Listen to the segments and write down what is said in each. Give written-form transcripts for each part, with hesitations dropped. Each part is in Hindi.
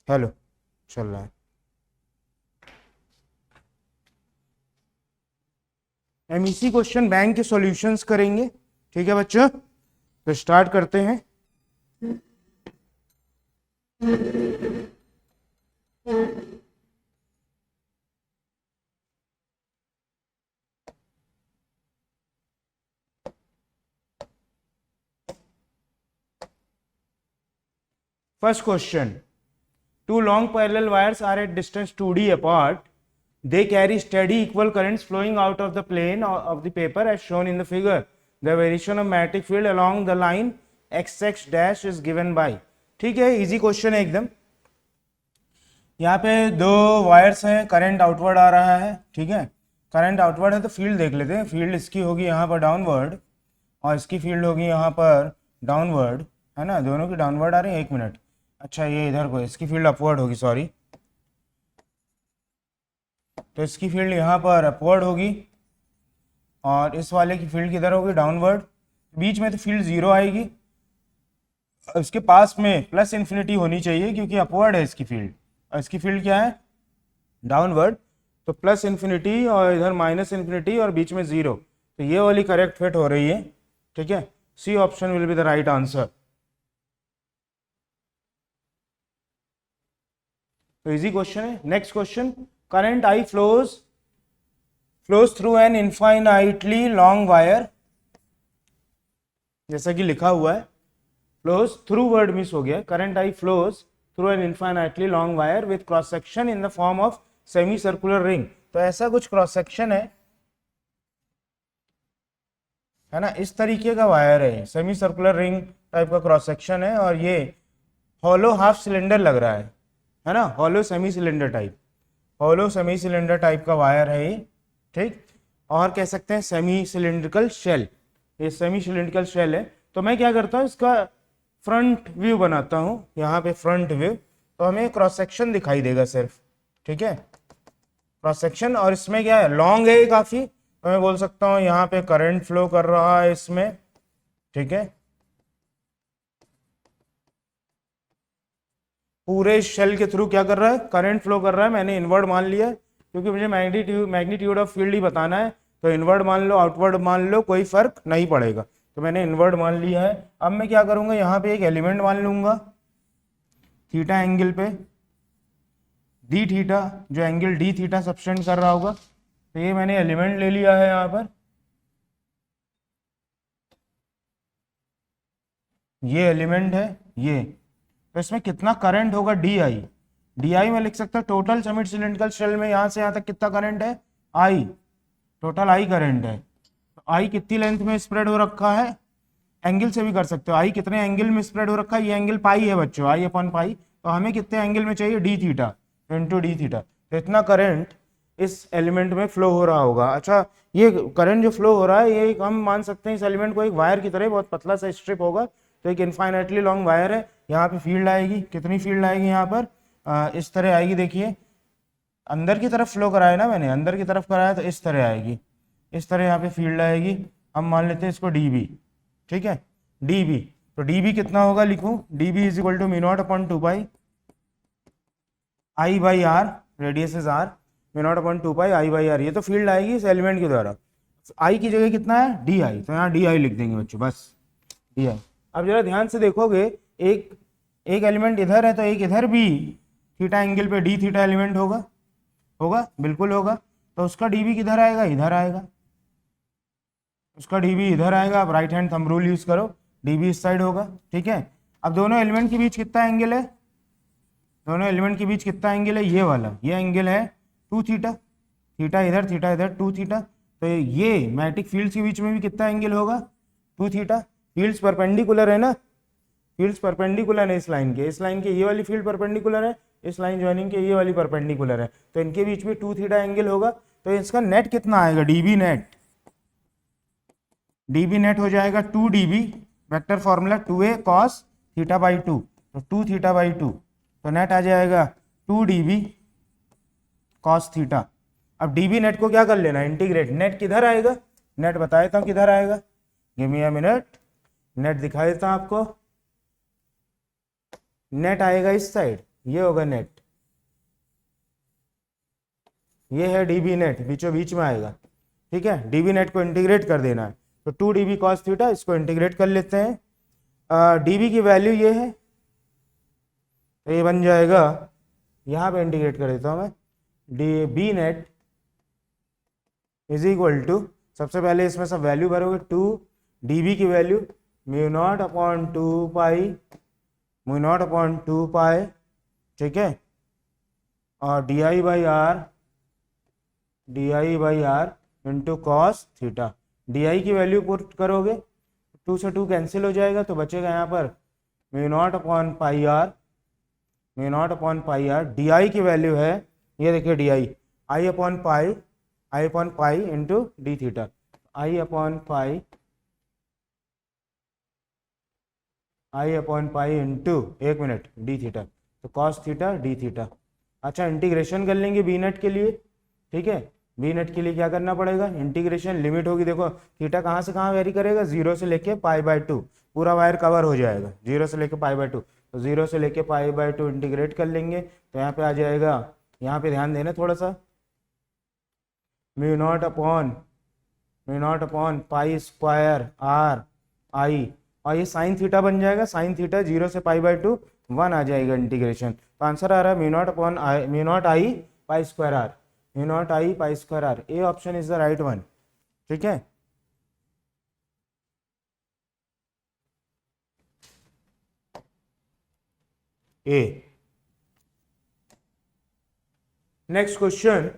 हेलो, चल रहा है। एमईसी क्वेश्चन बैंक के सॉल्यूशंस करेंगे, ठीक है बच्चों। तो स्टार्ट करते हैं। First question, two long parallel wires are at distance 2d apart. They carry steady equal currents flowing out of the plane of the paper as shown in the figure. The variation of magnetic field along the line xx dash is given by. ठीक है, इजी क्वेश्चन है एकदम। यहाँ पे दो वायर्स हैं, करंट आउटवर्ड आ रहा है, ठीक है। करंट आउटवर्ड है तो फील्ड देख लेते हैं। फील्ड इसकी होगी यहाँ पर डाउनवर्ड और इसकी फील्ड होगी यहाँ पर डाउनवर्ड, है ना। दोनों की डाउनवर्ड आ रही है। एक मिनट, अच्छा ये इधर को, इसकी फील्ड अपवर्ड होगी, सॉरी। तो इसकी फील्ड यहाँ पर अपवर्ड होगी और इस वाले की फील्ड किधर होगी, डाउनवर्ड। बीच में तो फील्ड जीरो आएगी। इसके पास में प्लस इन्फिनिटी होनी चाहिए क्योंकि अपवर्ड है इसकी फील्ड और इसकी फील्ड क्या है, डाउनवर्ड। तो प्लस इन्फिनिटी और इधर माइनस इन्फिनिटी और बीच में जीरो। तो ये वाली करेक्ट फिट हो रही है, ठीक है। C option will be the right answer. तो इजी क्वेश्चन है। Next question, current I flows through an infinitely long wire. जैसा कि लिखा हुआ है, फ्लोज थ्रू वर्ड मिस हो गया। Current I flows through an infinitely long wire with cross section in the form of semi circular ring. तो ऐसा कुछ क्रॉस सेक्शन है ना, इस तरीके का वायर है, सेमी सर्कुलर रिंग टाइप का क्रॉस सेक्शन है और ये हॉलो हाफ सिलेंडर लग रहा है ना, hollow semi cylinder type, hollow semi cylinder type का वायर है ये, ठीक। और कह सकते हैं सेमी सिलिंड्रिकल शेल, ये सेमी सिलिंड्रिकल शेल है। तो मैं क्या करता हूँ, इसका फ्रंट व्यू बनाता हूँ, यहाँ पे फ्रंट व्यू। तो हमें क्रॉस सेक्शन दिखाई देगा सिर्फ, ठीक है, क्रॉस सेक्शन। और इसमें क्या है, लॉन्ग है काफी। तो मैं बोल सकता हूँ यहाँ पे करंट फ्लो कर रहा है इसमें, ठीक है। पूरे शेल के थ्रू क्या कर रहा है, करंट फ्लो कर रहा है। मैंने इनवर्ड मान लिया क्योंकि मुझे मैग्नीट्यूड ऑफ फील्ड ही बताना है। तो इनवर्ड मान लो, आउटवर्ड मान लो, कोई फर्क नहीं पड़ेगा। तो मैंने इनवर्ड मान लिया है। अब मैं क्या करूंगा, यहाँ पे एक एलिमेंट मान लूंगा थीटा एंगल पे, डी थीटा, जो एंगल डी थीटा सब्सटेंड कर रहा होगा। तो ये मैंने एलिमेंट ले लिया है यहाँ पर, ये एलिमेंट है ये। तो इसमें कितना करंट होगा, डी आई में लिख सकता टोटल सेमी सिलिंड्रिकल शेल में यहाँ से यहाँ तक कितना करंट है, आई, टोटल आई करंट है। तो आई कितनी लेंथ में स्प्रेड हो रखा है, एंगल से भी कर सकते हो, आई कितने एंगल में स्प्रेड हो रखा है। ये एंगल पाई है बच्चों, आई अपॉन पाई। तो हमें कितने एंगल में चाहिए, D theta into D theta. तो इतना करंट इस एलिमेंट में फ्लो हो रहा होगा। अच्छा, ये करंट जो फ्लो हो रहा है, ये हम मान सकते हैं इस एलिमेंट को एक वायर की तरह, बहुत पतला सा स्ट्रिप होगा। तो एक इनफाइनाइटली लॉन्ग वायर है। यहाँ पे फील्ड आएगी, कितनी फील्ड आएगी यहाँ पर, इस तरह आएगी। देखिए अंदर की तरफ फ्लो कराया ना मैंने, अंदर की तरफ कराया तो इस तरह आएगी, इस तरह यहाँ पे फील्ड आएगी। हम मान लेते हैं इसको डीबी, ठीक है, डीबी। तो डीबी कितना होगा, लिखूं, dB is equal to mu naught upon 2 pi I by R, radius is R, mu naught upon 2 pi I by R. ये तो फील्ड आएगी इस एलिमेंट के द्वारा। आई की जगह कितना है, डी आई। तो यहाँ डी आई लिख देंगे बच्चों, बस डी आई। अब जरा ध्यान से देखोगे, एक एलिमेंट इधर है तो एक इधर भी थीटा एंगल पे डी थीटा एलिमेंट होगा, बिल्कुल होगा। तो उसका डीबी किधर आएगा, इधर आएगा, उसका डीबी इधर आएगा। आप right hand thumb rule use करो, डीबी इस साइड होगा, ठीक है। अब दोनों एलिमेंट के बीच कितना एंगल है, दोनों एलिमेंट के बीच कितना एंगल है, ये वाला, ये एंगल है 2 थीटा, थीटा इधर 2 थीटा। तो ये मैग्नेटिक फील्ड्स के बीच में भी कितना एंगल होगा, 2 थीटा। फील्ड्स परपेंडिकुलर है ना, फील्ड्स परपेंडिकुलर है इस लाइन के ये वाली फील्ड परपेंडिकुलर है, इस लाइन ज्वाइनिंग के ये वाली परपेंडिकुलर है। तो इनके बीच में 2 थीटा एंगल होगा। तो इसका नेट कितना आएगा, डीबी नेट हो जाएगा 2 dB, vector formula 2a cos theta by 2, तो 2 थीटा बाई 2। तो नेट आ जाएगा 2 डीबी cos थीटा। अब डीबी नेट को क्या कर लेना, इंटीग्रेट। नेट किधर आएगा, नेट बता देता हूँ किधर आएगा, give me a minute, net दिखा देता हूँ आपको। नेट आएगा इस साइड, ये होगा नेट, ये है डीबी नेट, बीचों बीच में आएगा। ठीक है, डीबी नेट को इंटीग्रेट कर देना है, तो 2 dB cos थीटा, इसको इंटीग्रेट कर लेते हैं। डीबी की वैल्यू ये है, तो ये बन जाएगा, यहाँ पे इंटीग्रेट कर देता हूँ मैं, D B net is equal to, सबसे पहले इसमें सब वैल्यू भरोगे, 2 dB की value mu naught upon 2 pi, ठीक है, और D by R into cos theta. D की वैल्यू पुट करोगे, 2 से 2 कैंसिल हो जाएगा, तो बचेगा यहाँ पर mu naught upon pi R, D की वैल्यू है, ये देखिए D I upon pi into D theta, I upon pi into, एक मिनट, डी थीटा, तो कॉस थीटा डी थीटा। अच्छा, इंटीग्रेशन कर लेंगे बी नेट के लिए। ठीक है, बी नेट के लिए क्या करना पड़ेगा, इंटीग्रेशन, लिमिट होगी, देखो थीटा कहाँ से कहाँ वेरी करेगा, 0 से लेके π/2, पूरा वायर कवर हो जाएगा 0 से लेके π/2, तो 0 से लेके π/2 इंटीग्रेट कर लेंगे, तो यहाँ पे आ जाएगा, यहाँ पे ध्यान देना थोड़ा सा, mu naught upon pi square are आई, और ये साइन थीटा बन जाएगा, साइन थीटा 0 से π/2 1 आ जाएगा इंटीग्रेशन, तो आंसर आ रहा है mu naught I pi square R, A option is the right one. ठीक है, ए। नेक्स्ट क्वेश्चन,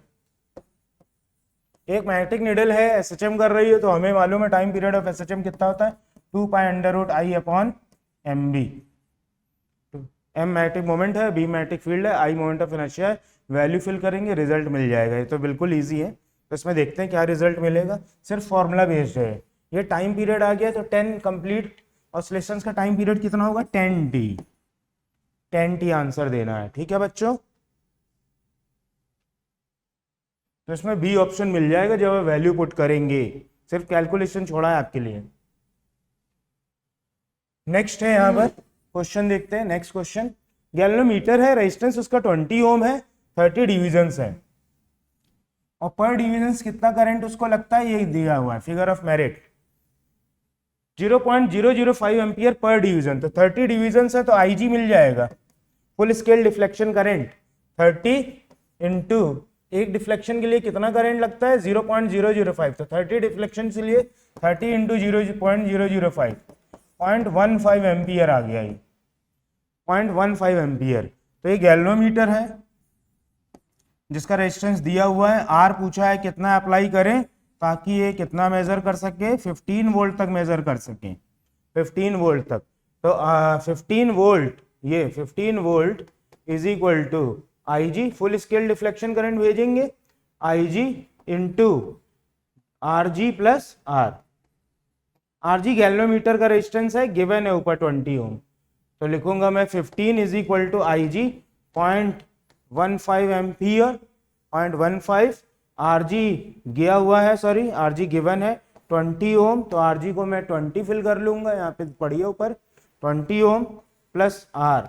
एक मैग्नेटिक निडल है, एसएचएम कर रही है, तो हमें मालूम है टाइम पीरियड ऑफ एसएचएम कितना होता है, 2 pi under root I upon M B. M magnetic moment है, बी मैग्नेटिक फील्ड है, आई मोमेंट ऑफ इनर्शिया है, वैल्यू फिल करेंगे, रिजल्ट मिल जाएगा। ये तो बिल्कुल इजी है, तो इसमें देखते हैं क्या रिजल्ट मिलेगा, सिर्फ फॉर्मूला बेस्ड है। ये टाइम पीरियड आ गया, तो 10 कंप्लीट ऑसिलेशंस का टाइम पीरियड कितना होगा, 10t आंसर देना है। ठीक है बच्चों, तो इसमें बी ऑप्शन मिल जाएगा जब वैल्यू पुट करेंगे, सिर्फ कैलकुलेशन छोड़ा है आपके लिए। नेक्स्ट है, यहाँ पर क्वेश्चन देखते हैं। नेक्स्ट क्वेश्चन, गैल्वेनोमीटर है, रेजिस्टेंस उसका 20 ओम है, 30 डिविजन्स है, और पर डिविजन्स कितना करंट उसको लगता है, ये दिया हुआ है, figure of merit 0.005 ampere per division, तो 30 डिविजन है, तो आईजी मिल जाएगा, full scale deflection current 30 into, एक डिफ्लेक्शन के लिए कितना करंट लगता है, 0.005, तो 30 डिफ्लेक्शन के लिए 30 इंटू 0.005, 0.15 एम्पियर आ गया, ये 0.15 एम्पियर। तो ये गैल्वेनोमीटर है जिसका रेजिस्टेंस दिया हुआ है, आर पूछा है कितना अप्लाई करें ताकि ये कितना मेजर कर सके, 15 वोल्ट तक मेजर कर सके, 15 वोल्ट तक। तो 15 वोल्ट, ये 15 volt is equal to I G, full scale deflection current भेजेंगे, I G into R G plus R. R G galvanometer का रेजिस्टेंस है, गिवन है ऊपर 20 ओम, तो लिखूंगा मैं 15 is equal to I G 0.15 ampere, 0.15, R G गया हुआ है, सॉरी आर जी गिवन है 20 ओम, तो आर जी को मैं 20 फिल कर लूंगा, यहाँ पे पढ़िए ऊपर 20 ओम प्लस आर।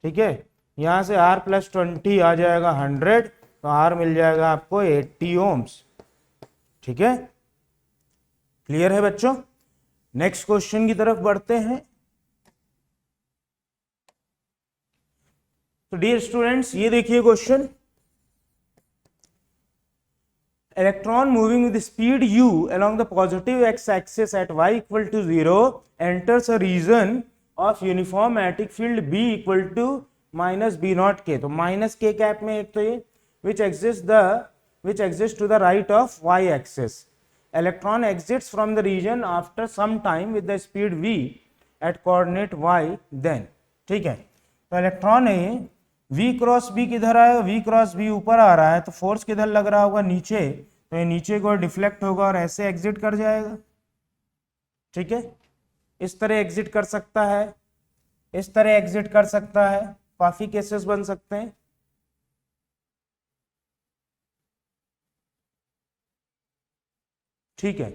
ठीक है, यहाँ से आर प्लस 20 आ जाएगा 100, तो आर मिल जाएगा आपको 80 ओम्स। ठीक है, क्लियर है बच्चों। नेक्स्ट क्वेश्चन की तरफ बढ़ते हैं। तो डियर स्टूडेंट्स, ये देखिए question, electron moving with speed u along the positive x-axis at y equal to 0 enters a region of uniform magnetic field B equal to minus B naught k। तो minus k कैप में एक तो ये which exists to the right of y-axis। Electron exits from the region after some time with the speed v at coordinate y then। ठीक है, तो इलेक्ट्रॉन है ये, v क्रॉस b किधर आएगा, v क्रॉस b ऊपर आ रहा है, तो फोर्स किधर लग रहा होगा, नीचे, तो ये नीचे को डिफ्लेक्ट होगा और ऐसे एग्जिट कर जाएगा। ठीक है, इस तरह एग्जिट कर सकता है, इस तरह एग्जिट कर सकता है, काफी केसेस बन सकते हैं। ठीक है,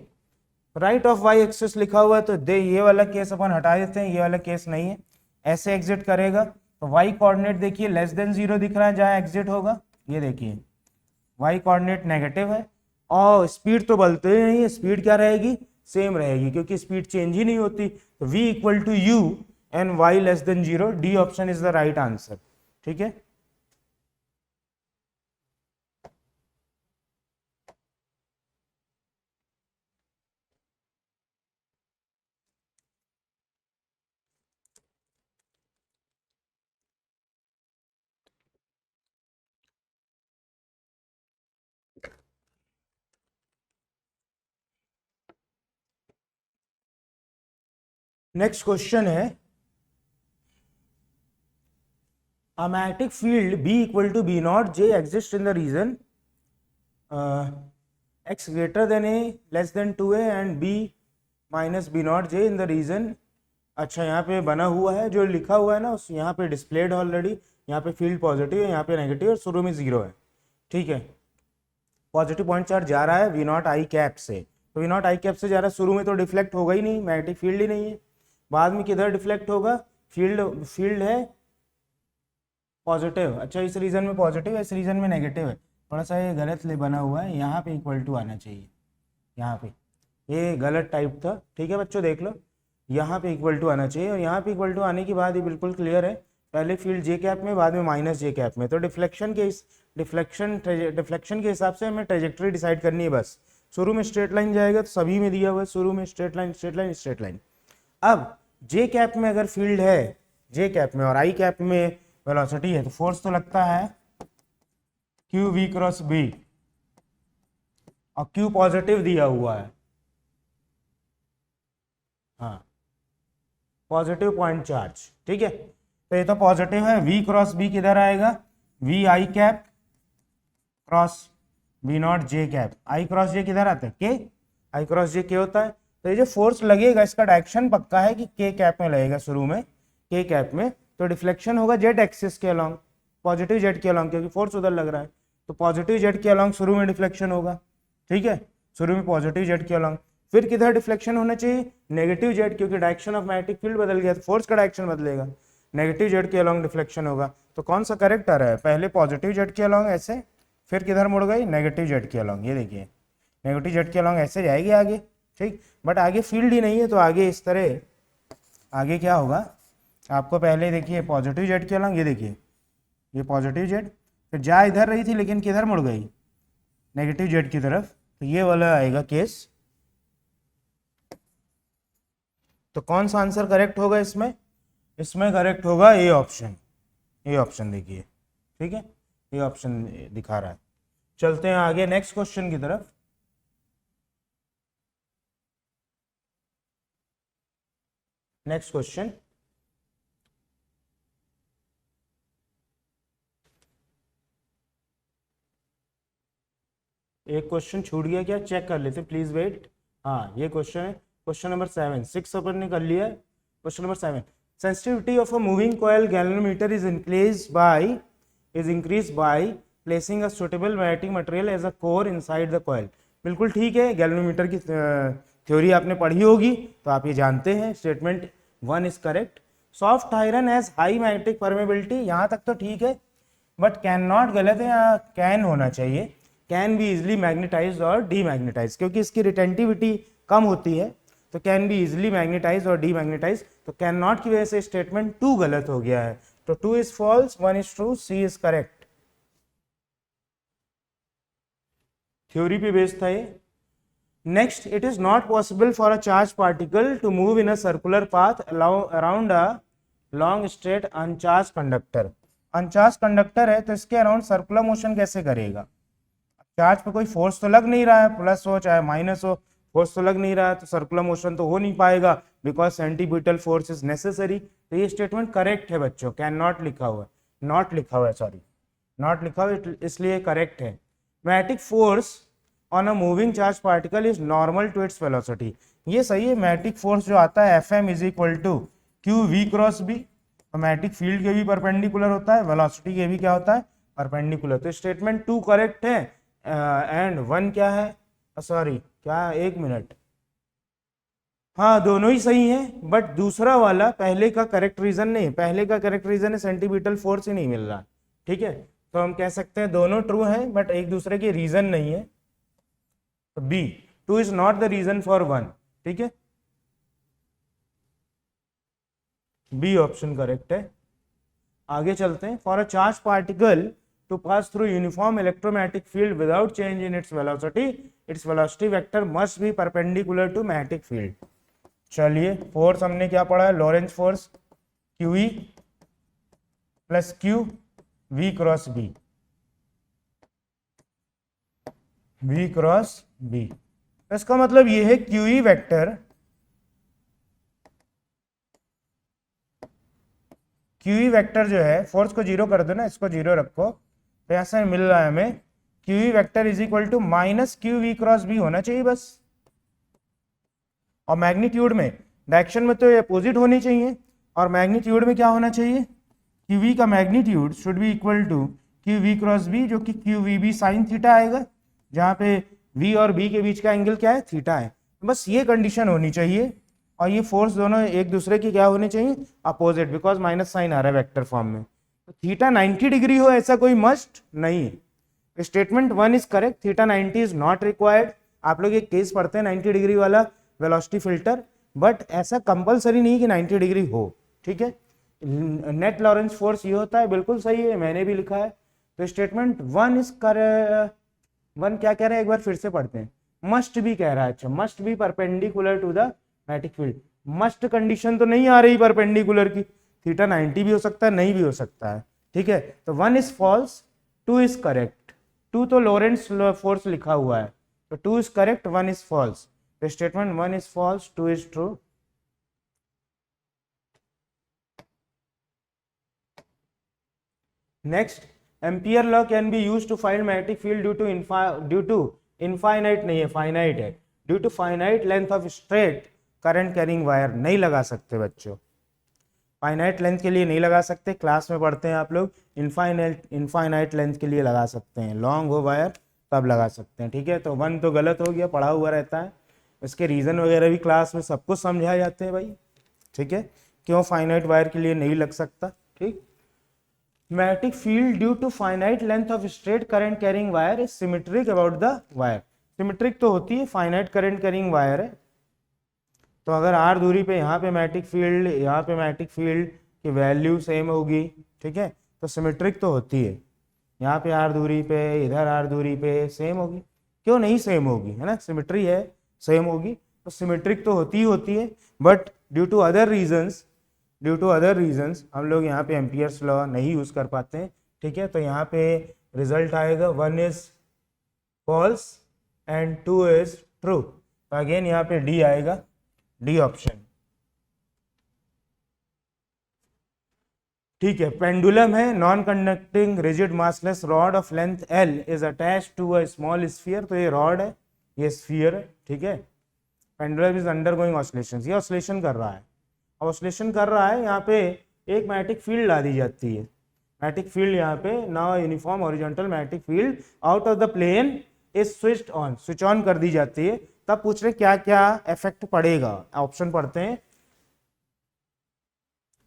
राइट ऑफ वाई एक्सिस लिखा हुआ है, तो दे ये वाला केस अपन हटा देते हैं, ये वाला केस नहीं है, ऐसे एग्जिट करेगा, तो वाई कोऑर्डिनेट देखिए लेस देन 0 दिख रहा है जहां एग्जिट होगा, ये देखिए वाई कोऑर्डिनेट नेगेटिव है, और स्पीड तो बदलते ही नहीं है, स्पीड क्या रहेगी, सेम रहेगी, क्योंकि स्पीड चेंज ही नहीं होती। तो v equal to U and Y less than 0, D option is the right answer. ठीक है, नेक्स्ट क्वेश्चन है a magnetic field B equal to B naught J exists in the region x greater than A less than 2A and B minus B naught J in the region। अच्छा, यहाँ पे बना हुआ है, जो लिखा हुआ है ना उस यहाँ पे डिस्प्लेड ऑलरेडी, यहाँ पे फील्ड पॉजिटिव है, यहाँ पे नेगेटिव और शुरू में 0 है। ठीक है, पॉजिटिव पॉइंट चार्ज जा रहा है वी नॉट आई कैप से, तो वी नॉट आई कैप से जा रहा है, शुरू में तो डिफ्लेक्ट होगा ही नहीं, मैग्नेटिक फील्ड ही नहीं है, बाद में किधर डिफ्लेक्ट होगा, फील्ड है पॉजिटिव। अच्छा, इस रीजन में पॉजिटिव है, इस रीजन में नेगेटिव है, थोड़ा सा ये गलत बना हुआ है, यहाँ पे इक्वल टू आना चाहिए, यहाँ पे ये गलत टाइप था। ठीक है बच्चों, देख लो यहाँ पे इक्वल टू आना चाहिए, और यहाँ पे इक्वल टू आने के बाद ये बिल्कुल क्लियर है, पहले फील्ड जे कैप में, बाद में माइनस जे कैप में, तो डिफ्लेक्शन के हिसाब से हमें ट्रेजेक्टरी डिसाइड करनी है बस। शुरू में स्ट्रेट लाइन जाएगा, तो सभी में दिया हुआ है शुरू में straight line straight line straight line. अब जे कैप में अगर फील्ड है, जे कैप में और आई कैप में वेलोसिटी है, तो फोर्स तो लगता है क्यू वी क्रॉस बी, और क्यू पॉजिटिव दिया हुआ है, हाँ पॉजिटिव पॉइंट चार्ज। ठीक है, तो ये तो पॉजिटिव है, v क्रॉस बी किधर आएगा, v I cap cross B not J cap, I cross J किधर आता है, के, आई क्रॉस जे के होता है। तो ये जो फोर्स लगेगा इसका डायरेक्शन पक्का है कि के कैप में लगेगा, शुरू में के कैप में, तो डिफ्लेक्शन होगा जेड एक्सिस के अलॉन्ग, पॉजिटिव जेड के अलॉन्ग, क्योंकि फोर्स उधर लग रहा है, तो पॉजिटिव जेड के अलॉन्ग शुरू में डिफ्लेक्शन होगा। ठीक है, शुरू में पॉजिटिव जेड के अलॉन्ग, फिर किधर डिफ्लेक्शन होना चाहिए, नेगेटिव जेड, क्योंकि डायरेक्शन ऑफ मैग्नेटिक फील्ड बदल गया तो फोर्स का डायरेक्शन बदलेगा, नेगेटिव जेड के अलॉन्ग डिफ्लेक्शन होगा। तो कौन सा करेक्ट आ रहा है, पहले पॉजिटिव जेड के अलॉन्ग ऐसे, फिर किधर मुड़ गई, नेगेटिव जेड के अलॉन्ग, ये देखिए नेगेटिव जेड के अलॉन्ग ऐसे जाएगी आगे। ठीक, बट आगे फील्ड ही नहीं है, तो आगे इस तरह, आगे क्या होगा आपको, पहले देखिए पॉजिटिव जेड के अलॉन्ग, ये देखिए ये पॉजिटिव जेड, फिर जा इधर रही थी लेकिन किधर मुड़ गई, नेगेटिव जेड की तरफ, तो ये वाला आएगा केस। तो कौन सा आंसर करेक्ट होगा इसमें, इसमें करेक्ट होगा ए ऑप्शन, ए ऑप्शन देखिए। ठीक है, ये ऑप्शन दिखा रहा है। चलते हैं आगे नेक्स्ट क्वेश्चन की तरफ। नेक्स्ट क्वेश्चन, एक क्वेश्चन छूट गया क्या, चेक कर लेते प्लीज वेट। हाँ ये क्वेश्चन है, क्वेश्चन नंबर 7, 6 अपन ने कर लिया है। Question number 7, sensitivity of a moving coil galvanometer is increase by placing a suitable magnetic material as a core inside the coil. बिल्कुल ठीक है, गैल्वेनोमीटर की थ्योरी आपने पढ़ी होगी तो आप ये जानते हैं, statement 1 is correct. Soft iron has high magnetic permeability, यहाँ तक तो ठीक है, बट कैन नॉट गलत है, यहाँ कैन होना चाहिए, कैन बी इजिली मैग्नेटाइज और डीमैग्नेटाइज, क्योंकि इसकी रिटेंटिविटी कम होती है, तो कैन बी इजिली मैग्नेटाइज और डीमैग्नेटाइज, तो कैन नॉट की वजह से स्टेटमेंट 2 गलत हो गया है, तो 2 is false, 1 is true, C is correct. Theory पे बेस्ड था ये। Next, it is not possible for a charge particle to move in a circular path around a long straight uncharge conductor. Uncharge conductor है तो इसके अराउंड सर्कुलर मोशन कैसे करेगा, चार्ज पे कोई फोर्स तो लग नहीं रहा है, प्लस हो चाहे माइनस हो, फोर्स तो लग नहीं रहा है, तो सर्कुलर मोशन तो हो नहीं पाएगा, because centripetal force is necessary. तो ये स्टेटमेंट करेक्ट है बच्चों, कैन नॉट लिखा हुआ है, नॉट लिखा हुआ है, सॉरी नॉट लिखा हुआ है, इसलिए करेक्ट है। Magnetic force on a moving charge particle is normal to its velocity, ये सही है। मैग्नेटिक फोर्स जो आता है Fm is equal to Q V cross B, magnetic field के भी परपेंडिकुलर होता है, वेलोसिटी के भी क्या होता है, परपेंडिकुलर। तो स्टेटमेंट 2 करेक्ट है, एंड 1 क्या है, सॉरी क्या, 1 मिनट, हाँ दोनों ही सही है, बट दूसरा वाला पहले का करेक्ट रीजन नहीं, पहले का करेक्ट रीजन है सेंटीमीटल फोर्स ही नहीं मिल रहा, ठीक है। तो हम कह सकते हैं दोनों ट्रू है बट एक दूसरे के रीजन नहीं है। तो B, two is not the reason for one, ठीक है, बी ऑप्शन करेक्ट है। आगे चलते हैं। For a charge particle to pass through uniform electromagnetic field without change in its velocity vector must be perpendicular to magnetic field. चलिए फोर्स हमने क्या पढ़ा है, Lorentz force QE plus Q V cross B, V cross B। इसका मतलब ये है QE वेक्टर, QE वेक्टर जो है, फोर्स को जीरो कर दो ना, इसको जीरो रखो, तो ऐसा मिल रहा है हमें QE vector is equal to minus QV cross B होना चाहिए बस। और मैग्नीट्यूड में, डायरेक्शन में तो ये अपोजिट होनी चाहिए, और मैग्नीट्यूड में क्या होना चाहिए, QV का magnitude should be equal to QV cross B, जो कि QVB साइन थीटा आएगा, जहाँ पे V और B के बीच का एंगल क्या है, थीटा है। बस ये कंडीशन होनी चाहिए, और ये फोर्स दोनों एक दूसरे की क्या होनी चाहिए, अपोजिट, बिकॉज माइनस साइन आ रहा है वेक्टर फॉर्म में। तो थीटा 90 डिग्री हो ऐसा कोई मस्ट नहीं है। Statement 1 is correct, theta 90 is not required. आप लोग एक केस पढ़ते हैं 90 डिग्री वाला वेलोसिटी फिल्टर, बट ऐसा कंपलसरी नहीं कि 90 डिग्री हो, ठीक है। नेट लॉरेंस फोर्स ये होता है, बिल्कुल सही है, मैंने भी लिखा है। तो स्टेटमेंट 1 इज वन क्या कह रहा है, एक बार फिर से पढ़ते हैं। मस्ट भी कह रहा है, अच्छा must be perpendicular to the magnetic field. Must condition तो नहीं आ रही परपेंडिकुलर की, थीटा 90 भी हो सकता है, नहीं भी हो सकता है, ठीक है। तो 1 इज फॉल्स, 2 इज करेक्ट। 2 तो लॉरेंस फोर्स लिखा हुआ है, तो 2 इज करेक्ट, 1 इज फॉल्स। तो statement 1 is false, 2 is true. Next, ampere law can be use to find magnetic field due to infinite नहीं है, फाइनाइट है, due to finite length of straight current carrying wire. नहीं लगा सकते बच्चों, फाइनाइट लेंथ के लिए नहीं लगा सकते, क्लास में पढ़ते हैं आप लोग, इनफाइनाइट लेंथ के लिए लगा सकते हैं, लॉन्ग हो वायर तब लगा सकते हैं, ठीक है। तो 1 तो गलत हो गया, पढ़ा हुआ रहता है, इसके रीजन वगैरह भी क्लास में सब कुछ समझाए जाते हैं भाई, ठीक है, क्यों फाइनाइट वायर के लिए नहीं लग सकता, ठीक। Magnetic field due to finite length of straight current carrying wire is symmetric about the wire. Symmetric तो होती है, फाइनाइट करंट कैरिंग वायर है, तो अगर r दूरी पे यहाँ पे मैग्नेटिक फील्ड, यहाँ पे मैग्नेटिक फील्ड की वैल्यू सेम होगी, ठीक है, तो सिमेट्रिक तो होती है। यहाँ पे r दूरी पे, इधर r दूरी पे सेम होगी, क्यों नहीं सेम होगी, है ना, सिमेट्री है, सेम होगी, तो सिमेट्रिक तो होती है। But due to other reasons हम लोग यहाँ पे एम्पियर्स लॉ नहीं यूज कर पाते हैं, ठीक है। तो यहाँ पे रिजल्ट आएगा 1 is false and 2 is true. तो अगेन यहाँ पे डी आएगा, डी ऑप्शन, ठीक है। पेंडुलम है, non conducting rigid massless rod of length L is attached to a small sphere. तो ये रॉड है, ये स्फीयर है, ठीक है। पेंडुलम इज अंडरगोइंग ऑसिलेशन, ये ऑसिलेशन कर रहा है, ऑसिलेशन कर रहा है, यहाँ पे एक मैग्नेटिक फील्ड ला दी जाती है, मैग्नेटिक फील्ड यहाँ पे now uniform horizontal magnetic field out of the plane is switched on, switch on कर दी जाती है। तब पूछ रहे क्या क्या इफेक्ट पड़ेगा, ऑप्शन पढ़ते हैं।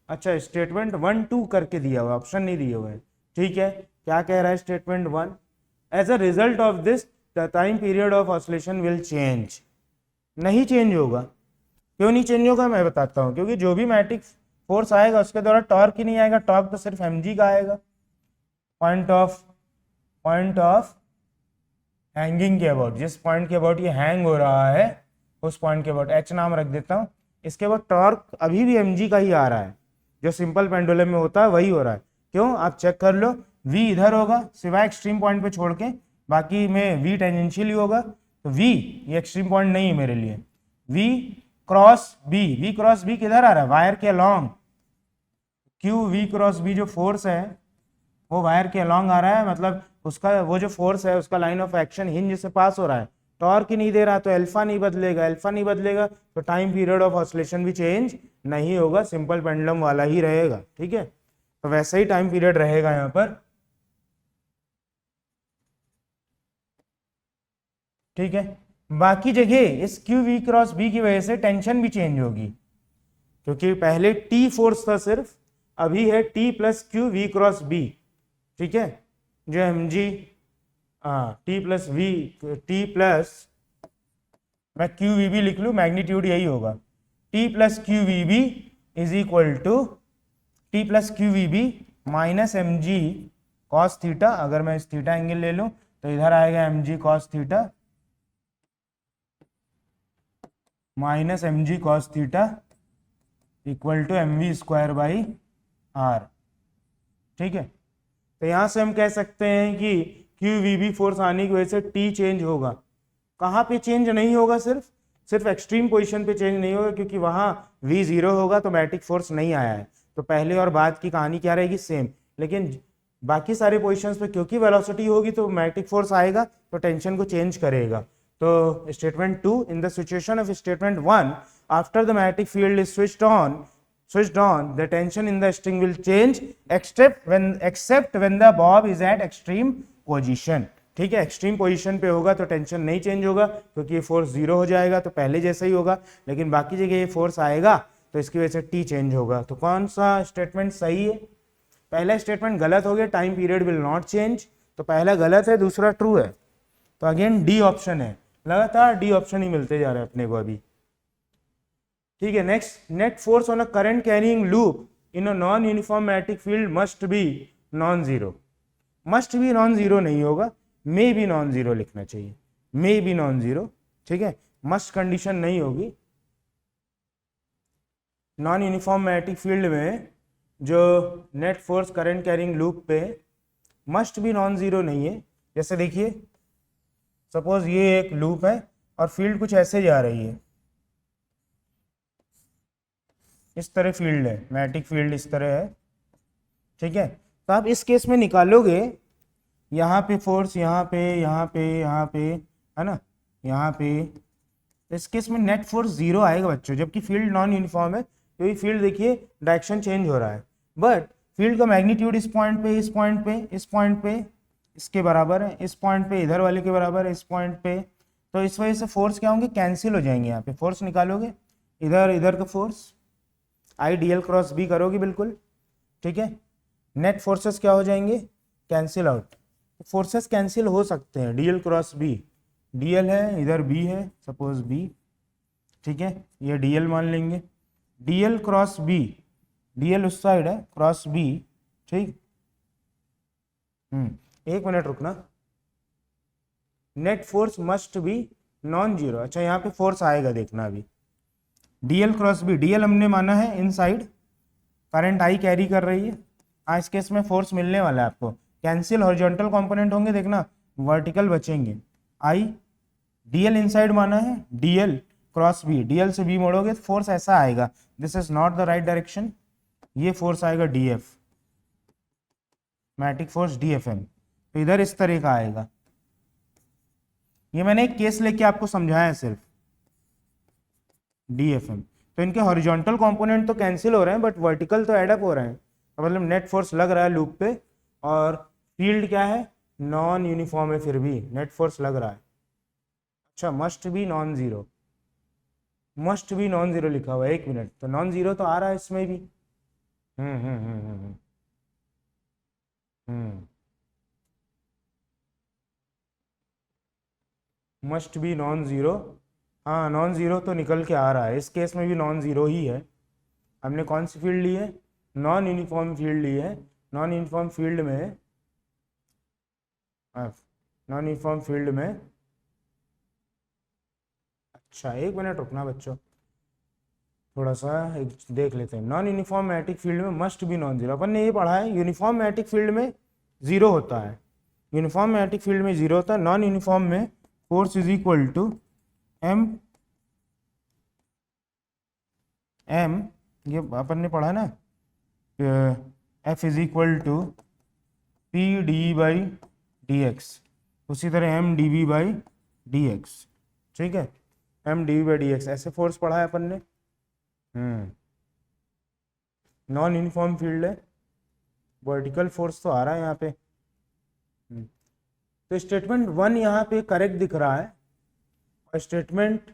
अच्छा स्टेटमेंट 1 2 करके दिया हुआ, ऑप्शन नहीं दिए हुए, ठीक है। क्या कह रहा है statement 1, as a result of this the time period of oscillation will change. नहीं चेंज होगा, क्यों नहीं चेंज होगा मैं बताता हूँ, क्योंकि जो भी मैग्नेटिक फोर्स आएगा उसके द्वारा टॉर्क ही नहीं आएगा, टॉर्क तो सिर्फ mg का आएगा, पॉइंट ऑफ हैंगिंग के अबाउट, जिस पॉइंट के अबाउट ये हैंग हो रहा है उस पॉइंट के अबाउट, h नाम रख देता हूँ। इसके बाद टॉर्क अभी भी mg का ही आ रहा है, जो सिंपल पेंडुलम में होता है वही हो रहा है। क्यों, आप चेक कर लो, v इधर होगा सिवाय एक्सट्रीम पॉइंट पे छोड़ के, बाकी में v टेंजेंशियल ही होगा, तो v ये एक्सट्रीम पॉइंट नहीं है मेरे लिए। v क्रॉस b किधर आ रहा है, वायर के along, Q v cross b जो फोर्स है वो वायर के अलॉन्ग आ रहा है, मतलब उसका वो जो फोर्स है उसका लाइन ऑफ एक्शन हिंज से पास हो रहा है, टॉर्क ही नहीं दे रहा, तो अल्फा नहीं बदलेगा, तो टाइम पीरियड ऑफ ऑसिलेशन भी चेंज नहीं होगा, सिंपल पेंडुलम वाला ही रहेगा, ठीक है। तो वैसा ही टाइम पीरियड रहेगा यहाँ पर, ठीक है। बाकी जगह इस क्यू वी क्रॉस बी की वजह से टेंशन भी चेंज होगी, क्योंकि पहले टी फोर्स था सिर्फ, अभी है T plus Q V cross B. ठीक है, जो M G T plus V, T plus, मैं क्यू वी बी लिख लूँ, मैग्नीट्यूड यही होगा, T plus Q V B is equal to T plus Q V B minus M G cos theta. अगर मैं इस थीटा एंगल ले लूँ तो इधर आएगा M G cos theta minus M G cos theta equal to M V square by R. ठीक है, तो यहाँ से हम कह सकते हैं कि क्यू वी बी फोर्स आने की वजह से टी चेंज होगा। कहाँ पे चेंज नहीं होगा? सिर्फ एक्सट्रीम पोजीशन पे चेंज नहीं होगा, क्योंकि वहाँ वी जीरो होगा तो मैटिक फोर्स नहीं आया है, तो पहले और बाद की कहानी क्या रहेगी? सेम। लेकिन बाकी सारे पोजीशंस पे क्योंकि वेलोसिटी होगी तो मैटिक फोर्स आएगा, तो टेंशन को चेंज करेगा। तो statement 2, in the situation of statement 1, after the magnetic field is switched on, the tension in the string will change except when the bob is at extreme position। ठीक है, एक्सट्रीम पोजीशन पे होगा तो टेंशन नहीं चेंज होगा, क्योंकि ये फोर्स जीरो हो जाएगा, तो पहले जैसा ही होगा। लेकिन बाकी जगह ये फोर्स आएगा तो इसकी वजह से टी चेंज होगा। तो कौन सा स्टेटमेंट सही है? पहला स्टेटमेंट गलत हो गया, time period will not change, तो पहला गलत है, दूसरा ट्रू है। तो अगेन डी ऑप्शन है, लगातार डी ऑप्शन ही मिलते जा रहे हैं अपने को अभी। ठीक है, next, net force on a current carrying loop in a non uniform magnetic field must be non zero. Must be non zero नहीं होगा, मे बी नॉन जीरो लिखना चाहिए, मे बी नॉन जीरो। ठीक है, मस्ट कंडीशन नहीं होगी। नॉन यूनिफॉर्म मैग्नेटिक फील्ड में जो net force current carrying loop पे मस्ट बी नॉन जीरो नहीं है। जैसे देखिए, सपोज ये एक लूप है और फील्ड कुछ ऐसे जा रही है, इस तरह फील्ड है, मैग्नेटिक फील्ड इस तरह है। ठीक है, तो आप इस केस में निकालोगे, यहाँ पे फोर्स, यहाँ पे, यहाँ पे, यहाँ पे, है ना, यहाँ पे, इस केस में नेट फोर्स जीरो आएगा बच्चों, जबकि फील्ड नॉन यूनिफॉर्म है, क्योंकि फील्ड देखिए डायरेक्शन चेंज हो रहा है, बट फील्ड का मैग्नीट्यूड इस पॉइंट पे, इस पॉइंट पे, इस पॉइंट पे इसके बराबर है, इस पॉइंट पे इधर वाले के बराबर है, इस पॉइंट पे। तो इस वजह से फोर्स क्या होंगे? कैंसिल हो जाएंगे। यहाँ पे फोर्स निकालोगे, इधर इधर का force, I D L cross B करोगे बिल्कुल। ठीक है, नेट फोर्सेस क्या हो जाएंगे? Cancel out. फोर्सेस कैंसिल हो सकते हैं, D L cross B, D L है इधर, बी है, सपोज बी। ठीक है, ये डी एल मान लेंगे, D L cross B, D L उस साइड है, क्रॉस बी। ठीक, एक मिनट रुकना। Net force must be non zero. अच्छा, यहाँ पे फोर्स आएगा, देखना अभी, D L cross B, D L हमने माना है inside, current I carry कर रही है। इस केस में फोर्स मिलने वाला है आपको, कैंसिल हॉरिजॉन्टल कंपोनेंट होंगे, देखना वर्टिकल बचेंगे। आई डी एल इनसाइड माना है, D L cross B, D L से बी मोड़ोगे तो फोर्स ऐसा आएगा, this is not the right direction, ये फोर्स आएगा D F, magnetic force D F M, तो इधर इस तरह का आएगा। ये मैंने एक केस लेके आपको समझाया सिर्फ, डी एफ एम। तो इनके हॉरिजॉन्टल कंपोनेंट तो कैंसिल हो रहे हैं, बट वर्टिकल तो एडअप हो रहे हैं, तो मतलब नेट फोर्स लग रहा है लूप पे, और फील्ड क्या है? नॉन यूनिफॉर्म है, फिर भी नेट फोर्स लग रहा है। अच्छा, must be non zero, must be non zero लिखा हुआ है, एक मिनट, तो नॉन जीरो तो आ रहा है इसमें भी। मस्ट बी नॉन जीरो, हाँ नॉन जीरो तो निकल के आ रहा है, इस केस में भी नॉन जीरो ही है। हमने कौन सी फील्ड ली है? नॉन यूनिफॉर्म फील्ड ली है। नॉन यूनिफॉर्म फील्ड में, नॉन यूनिफॉर्म फील्ड में, अच्छा एक मिनट रुकना बच्चों, थोड़ा सा एक देख लेते हैं। नॉन यूनिफॉर्म मैग्नेटिक फील्ड में मस्ट बी नॉन जीरो, अपन ने ये पढ़ा है, यूनिफॉर्म मैग्नेटिक फील्ड में जीरो होता है, यूनिफॉर्म मैग्नेटिक फील्ड में जीरो होता है, नॉन यूनिफॉर्म में force is equal to M, M ये अपन ने पढ़ा ना, F is equal to P D by D X, उसी तरह M D B by D X. ठीक है, M D B by D x, ऐसे फोर्स पढ़ा है अपन ने। नॉन यूनिफॉर्म फील्ड है, वर्टिकल फोर्स तो आ रहा है यहाँ पे। तो स्टेटमेंट 1 यहाँ पे करेक्ट दिख रहा है, और स्टेटमेंट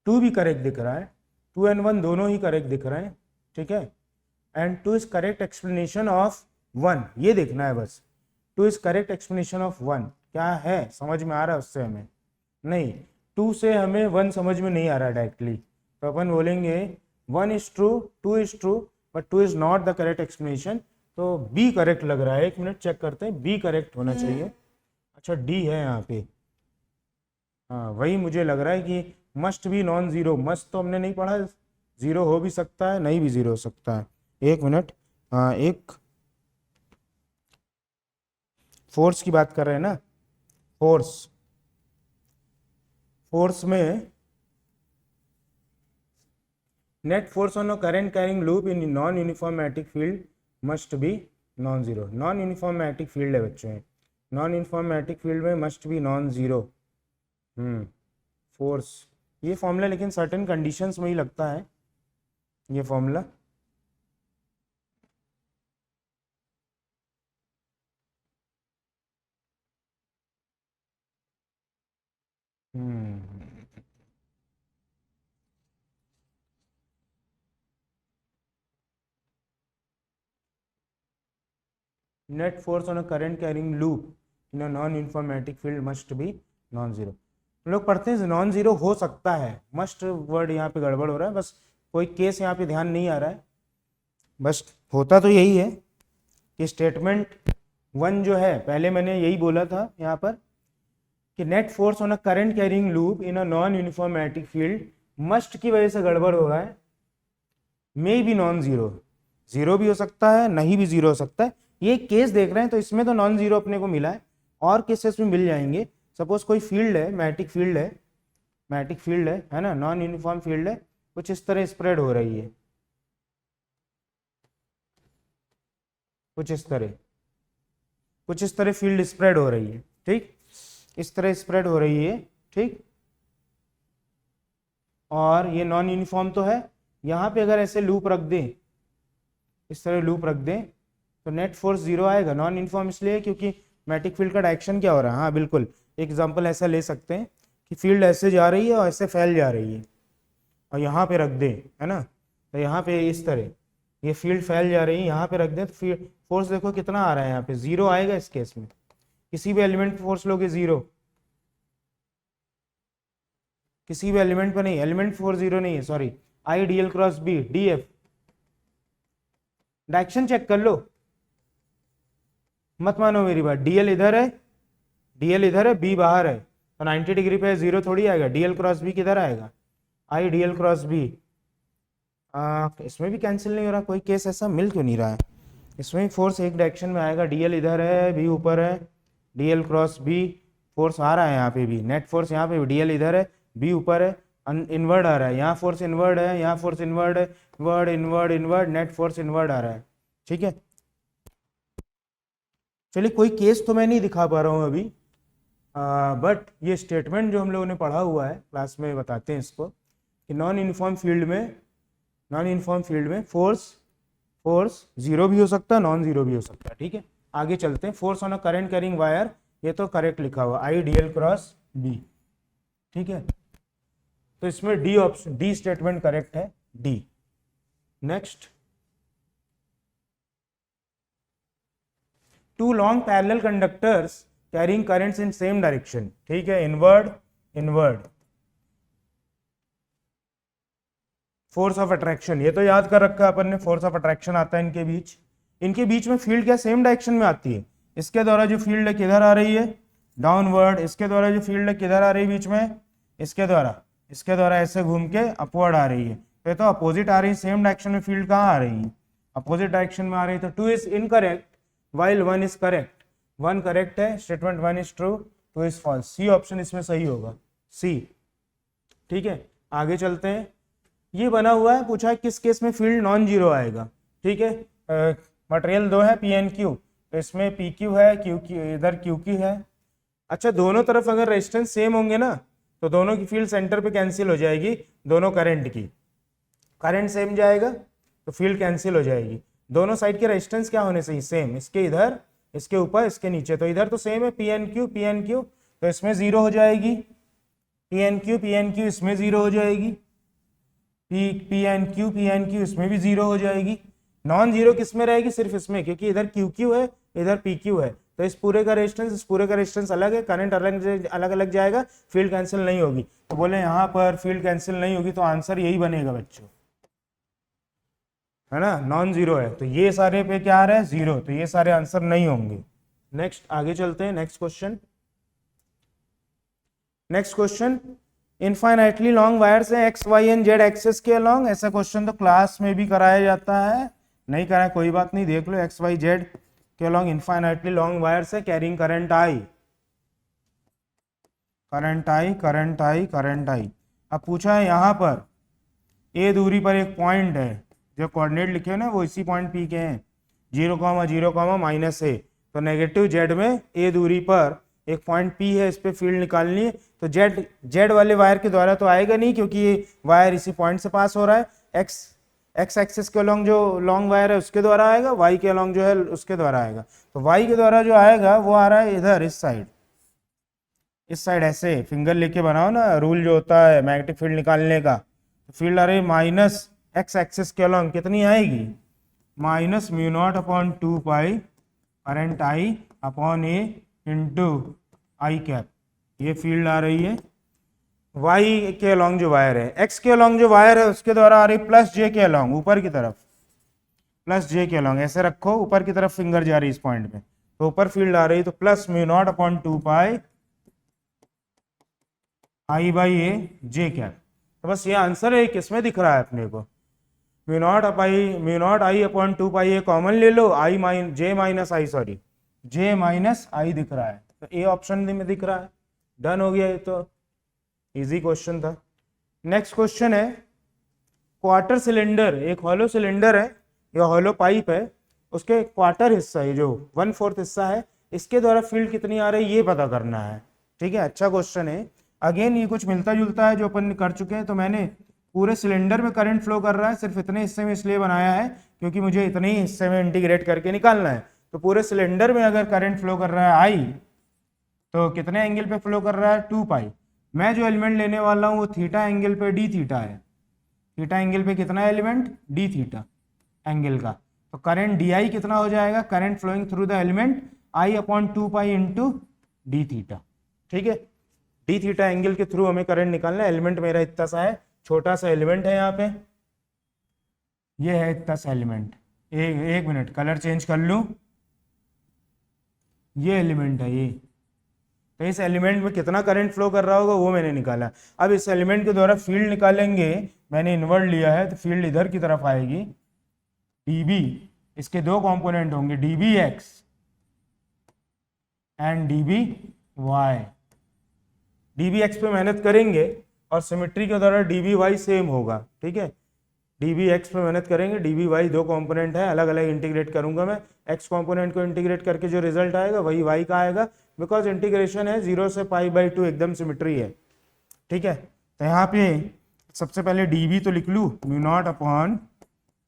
2 भी करेक्ट दिख रहा है, 2 एंड 1 दोनों ही करेक्ट दिख रहे हैं, ठीक है। And 2 is correct explanation of 1, ये देखना है बस, 2 इज करेक्ट एक्सप्लेनेशन ऑफ 1 क्या है, समझ में आ रहा है उससे हमें नहीं, 2 से हमें 1 समझ में नहीं आ रहा डायरेक्टली, तो अपन बोलेंगे 1 is true, 2 is true but 2 is not the correct explanation, तो बी करेक्ट लग रहा है, एक मिनट चेक करते हैं, बी करेक्ट होना चाहिए। अच्छा डी है यहाँ पे, हाँ वही मुझे लग रहा है कि मस्ट भी नॉन जीरो, मस्ट तो हमने नहीं पढ़ा, जीरो हो भी सकता है नहीं भी जीरो हो सकता है, एक मिनट, हाँ एक फोर्स की बात कर रहे हैं ना, फोर्स, फोर्स में net force on a current carrying loop in non uniform magnetic field must be non zero, non uniform magnetic field है बच्चों, नॉन यूनिफॉर्म मैग्नेटिक फील्ड में must be non zero. Force, ये फॉर्मूला लेकिन सर्टेन कंडीशंस में ही लगता है ये formula, net force on a current carrying loop in a non uniform magnetic field must be non zero. हम लोग पढ़ते हैं नॉन जीरो हो सकता है, मस्ट वर्ड यहाँ पे गड़बड़ हो रहा है, बस कोई केस यहाँ पे ध्यान नहीं आ रहा है, बस होता तो यही है कि स्टेटमेंट 1 जो है, पहले मैंने यही बोला था यहाँ पर कि net force on a current carrying loop in a non uniform magnetic field must की वजह से गड़बड़ हो रहा है, may be non zero, zero भी हो सकता है नहीं भी जीरो हो सकता है, ये केस देख रहे हैं तो इसमें तो नॉन जीरो अपने को मिला है, और केसेस में मिल जाएंगे, सपोज कोई फील्ड है, मैग्नेटिक फील्ड है, मैग्नेटिक फील्ड है ना, नॉन यूनिफॉर्म फील्ड है, कुछ इस तरह स्प्रेड हो रही है, कुछ इस तरह, कुछ इस तरह फील्ड स्प्रेड हो रही है, ठीक, इस तरह स्प्रेड हो रही है, ठीक, और ये नॉन यूनिफॉर्म तो है, यहाँ पे अगर ऐसे लूप रख दें, इस तरह लूप रख दें तो नेट फोर्स जीरो आएगा, नॉन यूनिफॉर्म इसलिए क्योंकि मैग्नेटिक फील्ड का डायरेक्शन क्या हो रहा है, हाँ बिल्कुल, एग्जांपल ऐसा ले सकते हैं कि फील्ड ऐसे जा रही है और ऐसे फैल जा रही है, और यहाँ पे रख दें, है ना, तो यहाँ पे इस तरह ये फील्ड फैल जा रही है, यहाँ पे रख दें तो फोर्स देखो कितना आ रहा है, यहाँ पे जीरो आएगा इस केस में, किसी भी एलिमेंट फोर्स लोगे जीरो, किसी भी एलिमेंट पर नहीं, एलिमेंट फोर्स जीरो नहीं है, sorry, I D L cross B D F, direction check कर लो, मत मानो मेरी बात, डीएल इधर है, डीएल इधर है, बी बाहर है, तो 90 डिग्री पे जीरो थोड़ी आएगा, डीएल क्रॉस बी किधर आएगा, आई डीएल क्रॉस बी, इसमें भी कैंसिल नहीं हो रहा, कोई केस ऐसा मिल क्यों नहीं रहा है, इसमें फोर्स एक डायरेक्शन में आएगा, डीएल इधर है, बी ऊपर है, डीएल क्रॉस बी फोर्स आ रहा है यहाँ पे भी, नेट फोर्स यहाँ पे डीएल इधर है, बी ऊपर है, इनवर्ड आ रहा है, यहाँ फोर्स इनवर्ड है, यहाँ फोर्स इनवर्ड है, word inward inward, net force inward आ रहा है, ठीक है। चलिए कोई केस तो मैं नहीं दिखा पा रहा हूँ अभी, बट ये स्टेटमेंट जो हम लोगों ने पढ़ा हुआ है क्लास में बताते हैं इसको कि नॉन यूनिफॉर्म फील्ड में फोर्स जीरो भी हो सकता है, नॉन जीरो भी हो सकता है, ठीक है। आगे चलते हैं, force on a current carrying wire, ये तो करेक्ट लिखा हुआ, I D L cross B, ठीक है, तो इसमें D option, D statement correct है, D. Next, two long parallel conductors carrying currents in same direction, ठीक है, inward inward, force of attraction, ये तो याद कर रखा है अपन ने, फोर्स ऑफ अट्रैक्शन आता है इनके बीच में फील्ड क्या सेम डायरेक्शन में आती है, इसके द्वारा जो फील्ड है किधर आ रही है, डाउनवर्ड, इसके द्वारा जो फील्ड है किधर आ रही है बीच में, इसके द्वारा ऐसे घूम के अपवर्ड आ रही है, तो अपोजिट आ रही है, सेम डायरेक्शन में फील्ड कहाँ आ रही है, अपोजिट डायरेक्शन में आ रही है, तो 2 is incorrect while 1 is correct, 1 correct है, statement 1 is true, 2 is false, C option इसमें सही होगा, सी, ठीक है। आगे चलते हैं, ये बना हुआ है, पूछा है किस केस में फील्ड नॉन जीरो आएगा, ठीक है, मटेरियल 2 है पी एन क्यू, तो इसमें पी क्यू है, क्यू क्यू इधर क्यू क्यू है, अच्छा दोनों तरफ अगर रेजिस्टेंस सेम होंगे ना तो दोनों की फील्ड सेंटर पे कैंसिल हो जाएगी, दोनों करंट की, करंट सेम जाएगा तो फील्ड कैंसिल हो जाएगी, दोनों साइड के रेजिस्टेंस क्या होने चाहिए, सेम, इसके इधर, इसके ऊपर, इसके नीचे, तो इधर तो सेम है पी एन क्यू, तो इसमें जीरो हो जाएगी, पी एन क्यू इसमें जीरो हो जाएगी, पी एन क्यू इसमें भी जीरो हो जाएगी। नॉन जीरो किस में रहेगी, सिर्फ इसमें, क्योंकि इधर क्यू क्यू है इधर पी क्यू है, तो इस पूरे का रेजिस्टेंस इस पूरे का रेजिस्टेंस अलग है, करंट अलग अलग जाएगा, फील्ड कैंसिल नहीं होगी। तो बोले यहाँ पर फील्ड कैंसिल नहीं होगी, तो आंसर यही बनेगा बच्चों, है ना, नॉन जीरो है। तो ये सारे पे क्या आ रहा है, जीरो, तो ये सारे आंसर नहीं होंगे। नेक्स्ट आगे चलते हैं, next question. Next question, infinitely long wires है X Y and Z axes के अलॉन्ग। ऐसा क्वेश्चन तो क्लास में भी कराया जाता है, नहीं कराया कोई बात नहीं, देख लो। एक्स वाई जेड के अलॉन्ग इनफाइनाइटली लॉन्ग वायर्स है carrying current I, current I, current I, current I. अब पूछा है यहाँ पर ए दूरी पर एक पॉइंट है, जो कोऑर्डिनेट लिखे हैं ना वो इसी पॉइंट पी के हैं, 0,0, माइनस ए। तो नेगेटिव जेड में ए दूरी पर एक पॉइंट पी है, इस पे फील्ड निकालनी है। तो जेड वाले वायर के द्वारा तो आएगा नहीं, क्योंकि ये वायर इसी पॉइंट से पास हो रहा है। एक्स एक्सिस के अलॉन्ग जो लॉन्ग वायर है उसके द्वारा आएगा, वाई के अलॉन्ग जो है उसके द्वारा आएगा। तो वाई के द्वारा जो आएगा वो आ रहा है इधर, इस साइड ऐसे फिंगर लेके बनाओ ना, रूल जो होता है मैग्नेटिक फील्ड निकालने का। तो फील्ड आ रही माइनस एक्स एक्सिस के अलॉन्ग, कितनी आएगी, minus mu naught upon 2 pi current I upon A into I cap. ये फील्ड आ रही है वाई के अलॉन्ग जो वायर है। एक्स के अलॉन्ग जो वायर है उसके द्वारा आ रही प्लस जे के अलॉन्ग, ऊपर की तरफ, प्लस जे के अलॉन्ग, ऐसे रखो, ऊपर की तरफ फिंगर जा रही है इस पॉइंट पे, तो ऊपर फील्ड आ रही, तो plus mu naught upon 2 pi I by A J cap. तो बस ये आंसर है, किसमें दिख रहा है अपने को, mu naught I upon 2 pi A common ले लो, जे माइनस आई दिख रहा है, तो ए ऑप्शन में दिख रहा है। डन हो गया, ये तो इजी क्वेश्चन था। नेक्स्ट क्वेश्चन है, क्वार्टर सिलेंडर, एक हॉलो सिलेंडर है या हॉलो पाइप है, उसके क्वार्टर हिस्सा है जो 1/4 हिस्सा है, इसके द्वारा फील्ड कितनी आ रही है ये पता करना है। ठीक है, अच्छा क्वेश्चन है। अगेन ये कुछ मिलता जुलता है जो अपन कर चुके हैं। तो मैंने पूरे सिलेंडर में करंट फ्लो कर रहा है, सिर्फ इतने हिस्से में इसलिए बनाया है क्योंकि मुझे इतने ही हिस्से में इंटीग्रेट करके निकालना है। तो पूरे सिलेंडर में अगर करंट फ्लो कर रहा है आई, तो कितने एंगल पे फ्लो कर रहा है, 2 पाई। मैं जो एलिमेंट लेने वाला हूँ वो थीटा एंगल पे डी थीटा है, थीटा एंगल पे कितना एलिमेंट, डी थीटा एंगल का। तो करंट डी आई कितना हो जाएगा, current flowing through the element I upon 2 pi into D theta. ठीक है, डी थीटा एंगल के थ्रू हमें करंट निकालना है। एलिमेंट मेरा इतना सा है, छोटा सा एलिमेंट है यहाँ पे, ये है इतना सा एलिमेंट। एक मिनट कलर चेंज कर लूँ, ये एलिमेंट है ये। तो इस एलिमेंट में कितना करंट फ्लो कर रहा होगा वो मैंने निकाला। अब इस एलिमेंट के द्वारा फील्ड निकालेंगे, मैंने इन्वर्ट लिया है, तो फील्ड इधर की तरफ आएगी, dB, इसके दो कंपोनेंट होंगे, dBx एंड dBy। dBx पे मेहनत करेंगे और सिमेट्री के द्वारा dBy सेम होगा। ठीक है, dBx पे मेहनत करेंगे, dBy दो कंपोनेंट है, अलग अलग इंटीग्रेट करूंगा मैं। x कंपोनेंट को इंटीग्रेट करके जो रिजल्ट आएगा वही y का आएगा, बिकॉज इंटीग्रेशन है 0 से π/2, एकदम सिमेट्री है। ठीक है, तो यहाँ पे सबसे पहले dB तो लिख लूँ, mu naught upon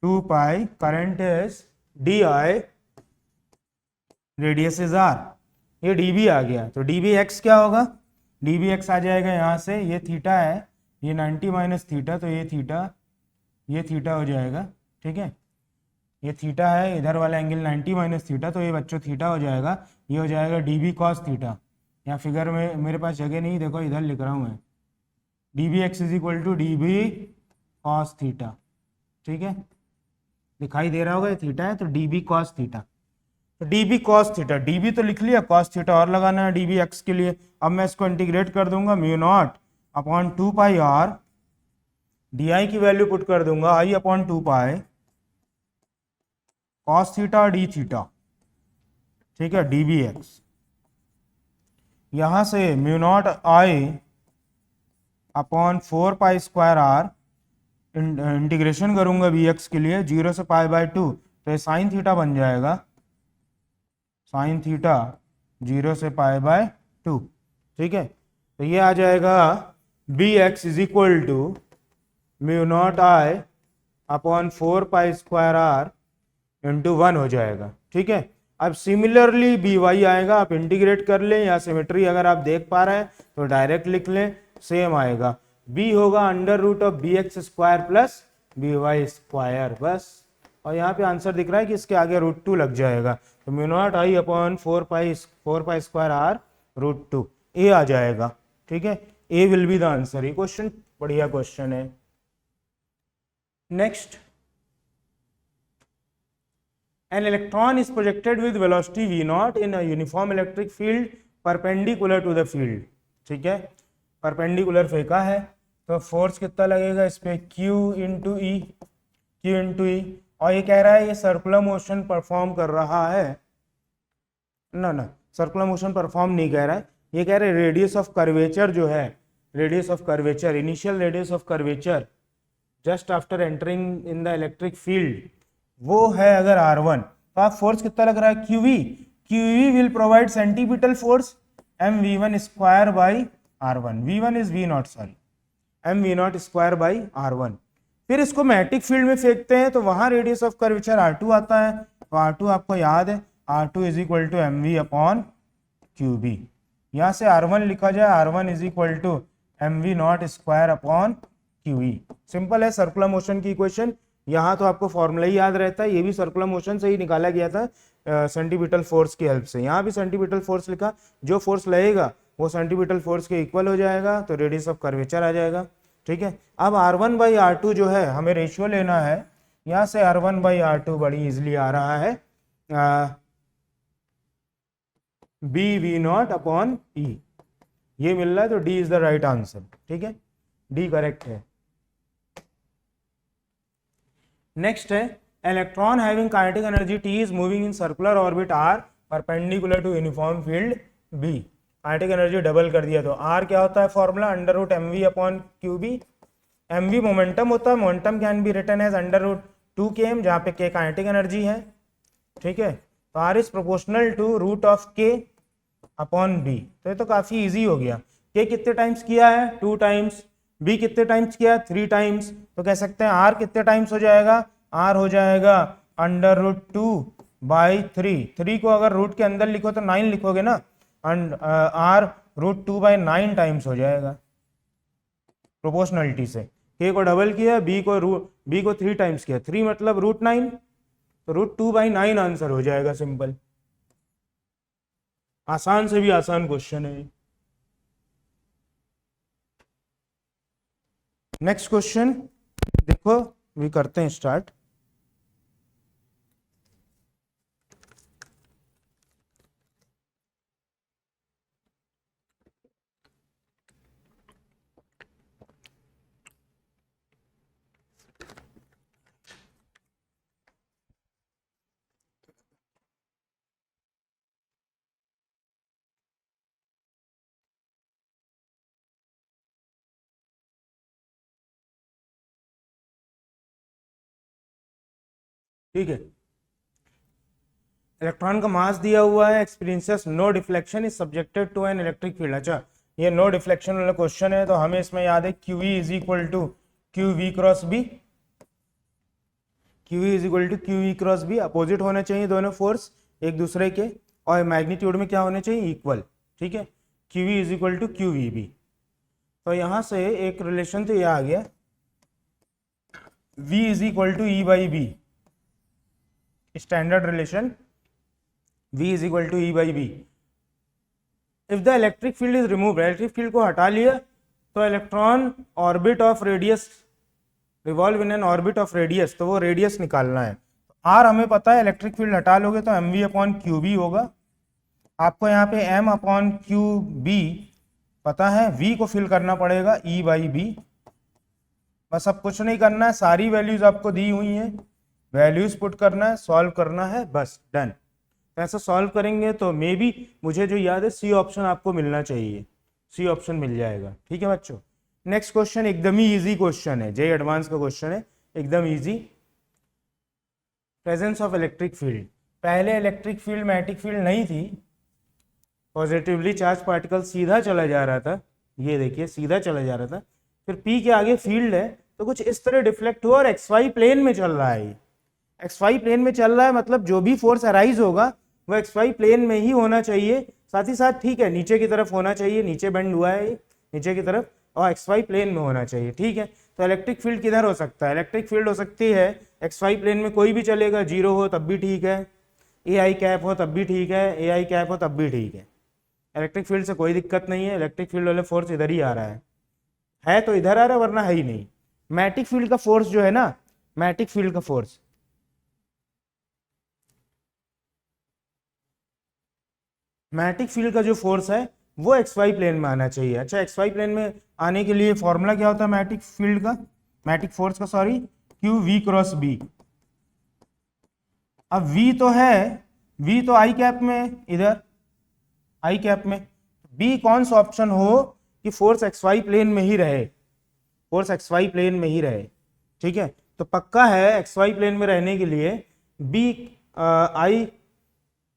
2 pi, current is di, radius is r, ये dB आ गया। तो dBx क्या होगा, dBx आ जाएगा यहाँ से, ये थीटा है, ये 90 माइनस थीटा, तो ये थीटा हो जाएगा। ठीक है, ये थीटा है, इधर वाला एंगल 90 माइनस थीटा, तो ये बच्चों थीटा हो जाएगा, ये हो जाएगा dB cos थीटा। यहाँ फिगर में मेरे पास जगह नहीं, देखो इधर लिख रहा हूँ मैं, dBx is equal to dB cos theta. ठीक है, दिखाई दे रहा होगा, ये थीटा है, तो dB cos थीटा। तो dB cos थीटा, dB तो लिख लिया, cos थीटा और लगाना है dBx के लिए। अब मैं इसको इंटीग्रेट कर दूंगा, म्यू नॉट अपॉन 2 पाई r, di की वैल्यू पुट कर दूंगा i upon 2 pi cos theta D theta. ठीक है, dBx, यहां से mu naught i upon 4 pi square r, integration करूंगा bx के लिए 0 से π/2, तो ये साइन थीटा बन जाएगा, साइन थीटा 0 से π/2। ठीक है, तो ये आ जाएगा bx is equal to mu naught i upon 4 pi square r into 1 हो जाएगा। ठीक है, अब सिमिलरली by आएगा, आप इंटीग्रेट कर लें या सिमेट्री अगर आप देख पा रहे हैं तो डायरेक्ट लिख लें। सेम आएगा, b होगा under root of B X square plus B Y square बस। और यहाँ पे आंसर दिख रहा है कि इसके आगे √2 लग जाएगा, तो mu naught I upon 4 pi square R √2 A आ जाएगा। ठीक है, A will be the answer. ये क्वेश्चन बढ़िया क्वेश्चन है। Next, an electron is projected with velocity v naught in a uniform electric field perpendicular to the field। ठीक है, परपेंडिकुलर फेंका है तो फोर्स कितना लगेगा इस पे, Q इंटू ई, और ये कह रहा है ये सर्कुलर मोशन परफॉर्म कर रहा है, ना सर्कुलर मोशन परफॉर्म नहीं कह रहा है, ये कह रहे रेडियस ऑफ कर्वेचर जो है, radius of curvature, initial radius of curvature just after entering in the electric field वो है अगर R1, तो आप फोर्स कितना लग रहा है QE will provide centripetal force mv1 square by R1, v1 is v not, sorry mv0 square by R1। फिर इसको मैग्नेटिक फील्ड में फेंकते हैं तो वहां रेडियस ऑफ कर्वेचर R2 आता है, तो R2 आपको याद है R2 is equal to mv upon QB, यहाँ से R1 लिखा जाए R1 is equal to mv0 square upon QE। Simple है सर्कुलर मोशन की इक्वेशन, यहाँ तो आपको फॉर्मूला ही याद रहता है, ये भी सर्कुलर मोशन से ही निकाला गया था सेंटीपिटल फोर्स की हेल्प से। यहाँ भी सेंटीपिटल फोर्स लिखा, जो फोर्स लगेगा वो सेंटीपिटल फोर्स के इक्वल हो जाएगा, तो रेडियस ऑफ कर्वेचर आ जाएगा। ठीक है, अब R1 बाई R2 जो है हमें रेशियो लेना है, यहाँ से R1 बाई R2 बड़ी इजिली आ रहा है BV0 अपॉन E, ये मिल रहा है, तो D is the right answer. ठीक है, D करेक्ट है। नेक्स्ट है, electron having kinetic energy T is moving in circular orbit R perpendicular to uniform field B। Kinetic energy double कर दिया तो R क्या होता है formula, under root mv upon QB। mv momentum होता है, momentum can be written as under root 2km, जहाँ पे k काइनेटिक एनर्जी है। ठीक है, तो R is proportional to root of k upon B, तो ये तो काफी इजी हो गया। k कितने टाइम्स किया है, 2 टाइम्स, B कितने टाइम्स किया, 3 टाइम्स, तो कह सकते हैं R कितने टाइम्स हो जाएगा, R हो जाएगा अंडर रूट 2 बाई 3 को अगर रूट के अंदर लिखो तो 9 लिखोगे ना, एंड R √2 बाई 9 टाइम्स हो जाएगा प्रोपोर्शनलिटी से। k को डबल किया, B को 3 टाइम्स किया, 3 मतलब √9, तो √2 बाई 9 आंसर हो जाएगा। सिंपल, आसान से भी आसान क्वेश्चन है। नेक्स्ट क्वेश्चन देखो, भी करते हैं स्टार्ट। ठीक है, इलेक्ट्रॉन का मास दिया हुआ है, experiences no deflection is subjected to an electric field. अच्छा, ये नो डिफ्लेक्शन वाला क्वेश्चन है, तो हमें इसमें याद है QE is equal to QV cross B, QE is equal to QE cross B, opposite होने चाहिए दोनों फोर्स एक दूसरे के, और मैग्नीट्यूड में क्या होने चाहिए, इक्वल। ठीक है, QE is equal to QVB, तो यहां से एक रिलेशन तो ये आ गया, V is equal to E by B, standard relation V is equal to E by B। If the electric field is remove, electric field को हटा लिया तो electron orbit of radius, revolve in an orbit of radius, तो वो रेडियस निकालना है। R हमें पता है, इलेक्ट्रिक फील्ड हटा लोगे तो mv अपॉन QB होगा। आपको यहाँ पे m अपॉन QB पता है, V को फिल करना पड़ेगा E बाई B। बस अब कुछ नहीं करना है, सारी वैल्यूज आपको दी हुई हैं, वैल्यूज पुट करना है, सॉल्व करना है, बस डन। ऐसा सॉल्व करेंगे तो मे बी मुझे जो याद है C ऑप्शन आपको मिलना चाहिए, C ऑप्शन मिल जाएगा। ठीक है बच्चों, नेक्स्ट क्वेश्चन एकदम ही इजी क्वेश्चन है, जेईई एडवांस का क्वेश्चन है, एकदम easy. Presence of electric field, पहले इलेक्ट्रिक फील्ड मैग्नेटिक फील्ड नहीं थी, पॉजिटिवली चार्ज पार्टिकल सीधा चला जा रहा था, ये देखिए सीधा चला जा रहा था, फिर P के आगे फील्ड है तो कुछ इस तरह डिफ्लेक्ट हुआ और XY प्लेन में चल रहा है। XY प्लेन में चल रहा है मतलब जो भी फोर्स अराइज होगा वो XY प्लेन में ही होना चाहिए, साथ ही साथ ठीक है नीचे की तरफ होना चाहिए, नीचे बेंड हुआ है नीचे की तरफ, और एक्स वाई प्लेन में होना चाहिए, ठीक है। तो इलेक्ट्रिक फील्ड किधर हो सकता है, इलेक्ट्रिक फील्ड हो सकती है एक्स वाई प्लेन में, कोई भी चलेगा, जीरो हो तब भी ठीक है, ए आई कैप हो तब भी ठीक है, ए आई कैप हो तब भी ठीक है। इलेक्ट्रिक फील्ड से कोई दिक्कत नहीं है, इलेक्ट्रिक फील्ड वाले फोर्स इधर ही आ रहा है तो इधर आ रहा है, वरना है ही नहीं। मैटिक फील्ड का फोर्स जो है ना, मैटिक फील्ड का फोर्स, मैटिक फील्ड का जो फोर्स है वो एक्स वाई प्लेन में आना चाहिए। अच्छा, एक्स वाई प्लेन में आने के लिए फॉर्मूला क्या होता है मैटिक फील्ड का, मैटिक फोर्स का sorry, Q V cross B. अब वी तो है, वी तो आई कैप में, इधर आई कैप में, बी कौन सा ऑप्शन हो कि फोर्स एक्स वाई प्लेन में ही रहे, फोर्स एक्स वाई प्लेन में ही रहे, ठीक है। तो पक्का है एक्स वाई प्लेन में रहने के लिए बी आई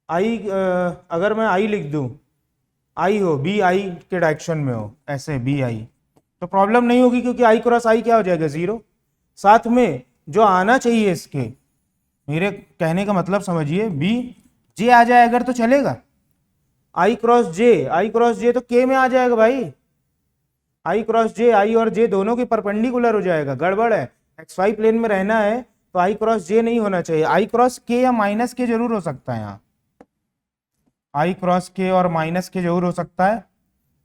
आई अगर मैं आई लिख दूं, आई हो, बी आई के डायरेक्शन में हो, ऐसे बी आई, तो प्रॉब्लम नहीं होगी, क्योंकि आई क्रॉस आई क्या हो जाएगा, जीरो। साथ में जो आना चाहिए इसके, मेरे कहने का मतलब समझिए, बी जे आ जाए अगर तो चलेगा, आई क्रॉस जे, आई क्रॉस जे तो के में आ जाएगा भाई, आई क्रॉस जे, आई और जे दोनों के परपेंडिकुलर हो जाएगा, गड़बड़ है। एक्स वाई प्लेन में रहना है तो आई क्रॉस जे नहीं होना चाहिए, आई क्रॉस के या माइनस के जरूर हो सकता है, यहाँ आई क्रॉस के और माइनस के जरूर हो सकता है,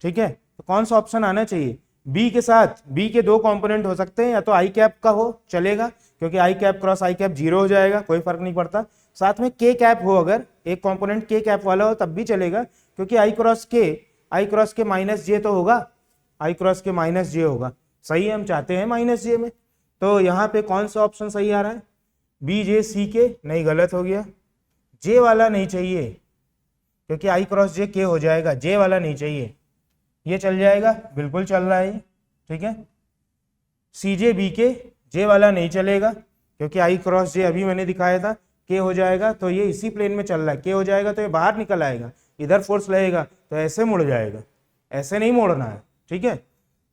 ठीक है। तो कौन सा ऑप्शन आना चाहिए, बी के साथ, बी के दो कंपोनेंट हो सकते हैं, या तो आई कैप का हो चलेगा, क्योंकि आई कैप क्रॉस आई कैप जीरो हो जाएगा, कोई फर्क नहीं पड़ता। साथ में के कैप हो, अगर एक कंपोनेंट के कैप वाला हो तब भी चलेगा, क्योंकि आई क्रॉस के माइनस जे तो होगा, आई क्रॉस के माइनस जे होगा, सही है, हम चाहते हैं माइनस जे में। तो यहाँ पे कौन सा ऑप्शन सही आ रहा है, बी जे सी के, नहीं गलत हो गया, जे वाला नहीं चाहिए, क्योंकि आई क्रॉस जे के हो जाएगा, जे वाला नहीं चाहिए, ये चल जाएगा, बिल्कुल चल रहा है, ठीक है। सी जे बी के, जे वाला नहीं चलेगा, क्योंकि आई क्रॉस जे अभी मैंने दिखाया था, के हो जाएगा, तो ये इसी प्लेन में चल रहा है, के हो जाएगा तो ये बाहर निकल आएगा, इधर फोर्स लगेगा तो ऐसे मुड़ जाएगा, ऐसे नहीं मोड़ना है, ठीक है।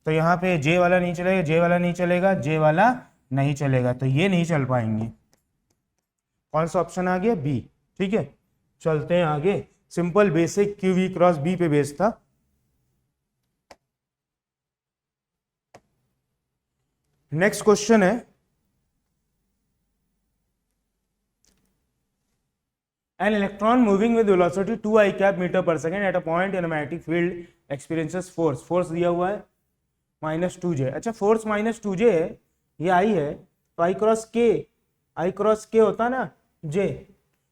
तो यहाँ पे जे वाला नहीं चलेगा, जे वाला नहीं चलेगा, जे वाला नहीं चलेगा, तो ये नहीं चल पाएंगे। कौन सा ऑप्शन आ गया, बी, ठीक है। चलते हैं आगे, simple basic Q V cross B पे बेस था। नेक्स्ट क्वेश्चन है, an electron moving with velocity 2 I cap meter per second at a point in a magnetic field experiences force, force दिया हुआ है -2j। अच्छा, फोर्स -2j है, ये आई है, तो आई क्रॉस के होता ना जे,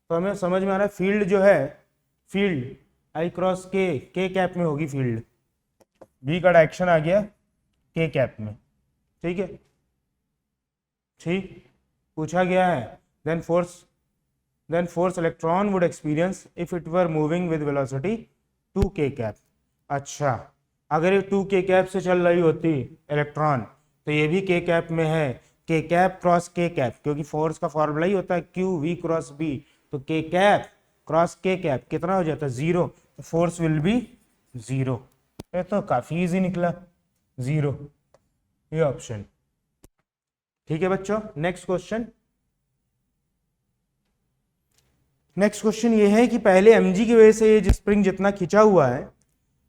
तो हमें समझ में आ रहा है फील्ड जो है, फील्ड आई क्रॉस के कैप में होगी फील्ड, बी का डायरेक्शन आ गया के कैप में, ठीक है, ठीक पूछा गया है। Then force electron would experience if it were moving with velocity 2k cap. अच्छा, अगर ये 2k कैप से चल रही होती इलेक्ट्रॉन, तो ये भी k कैप में है, k cap cross k cap, क्योंकि फोर्स का फॉर्मूला ही होता है q v क्रॉस b, तो k cap cross k cap कितना हो जाता है, जीरो, तो फोर्स विल बी जीरो। ये तो काफी इजी निकला, जीरो, ये ऑप्शन, ठीक है बच्चों। नेक्स्ट क्वेश्चन ये है कि पहले mg की वजह से ये स्प्रिंग जितना खिंचा हुआ है,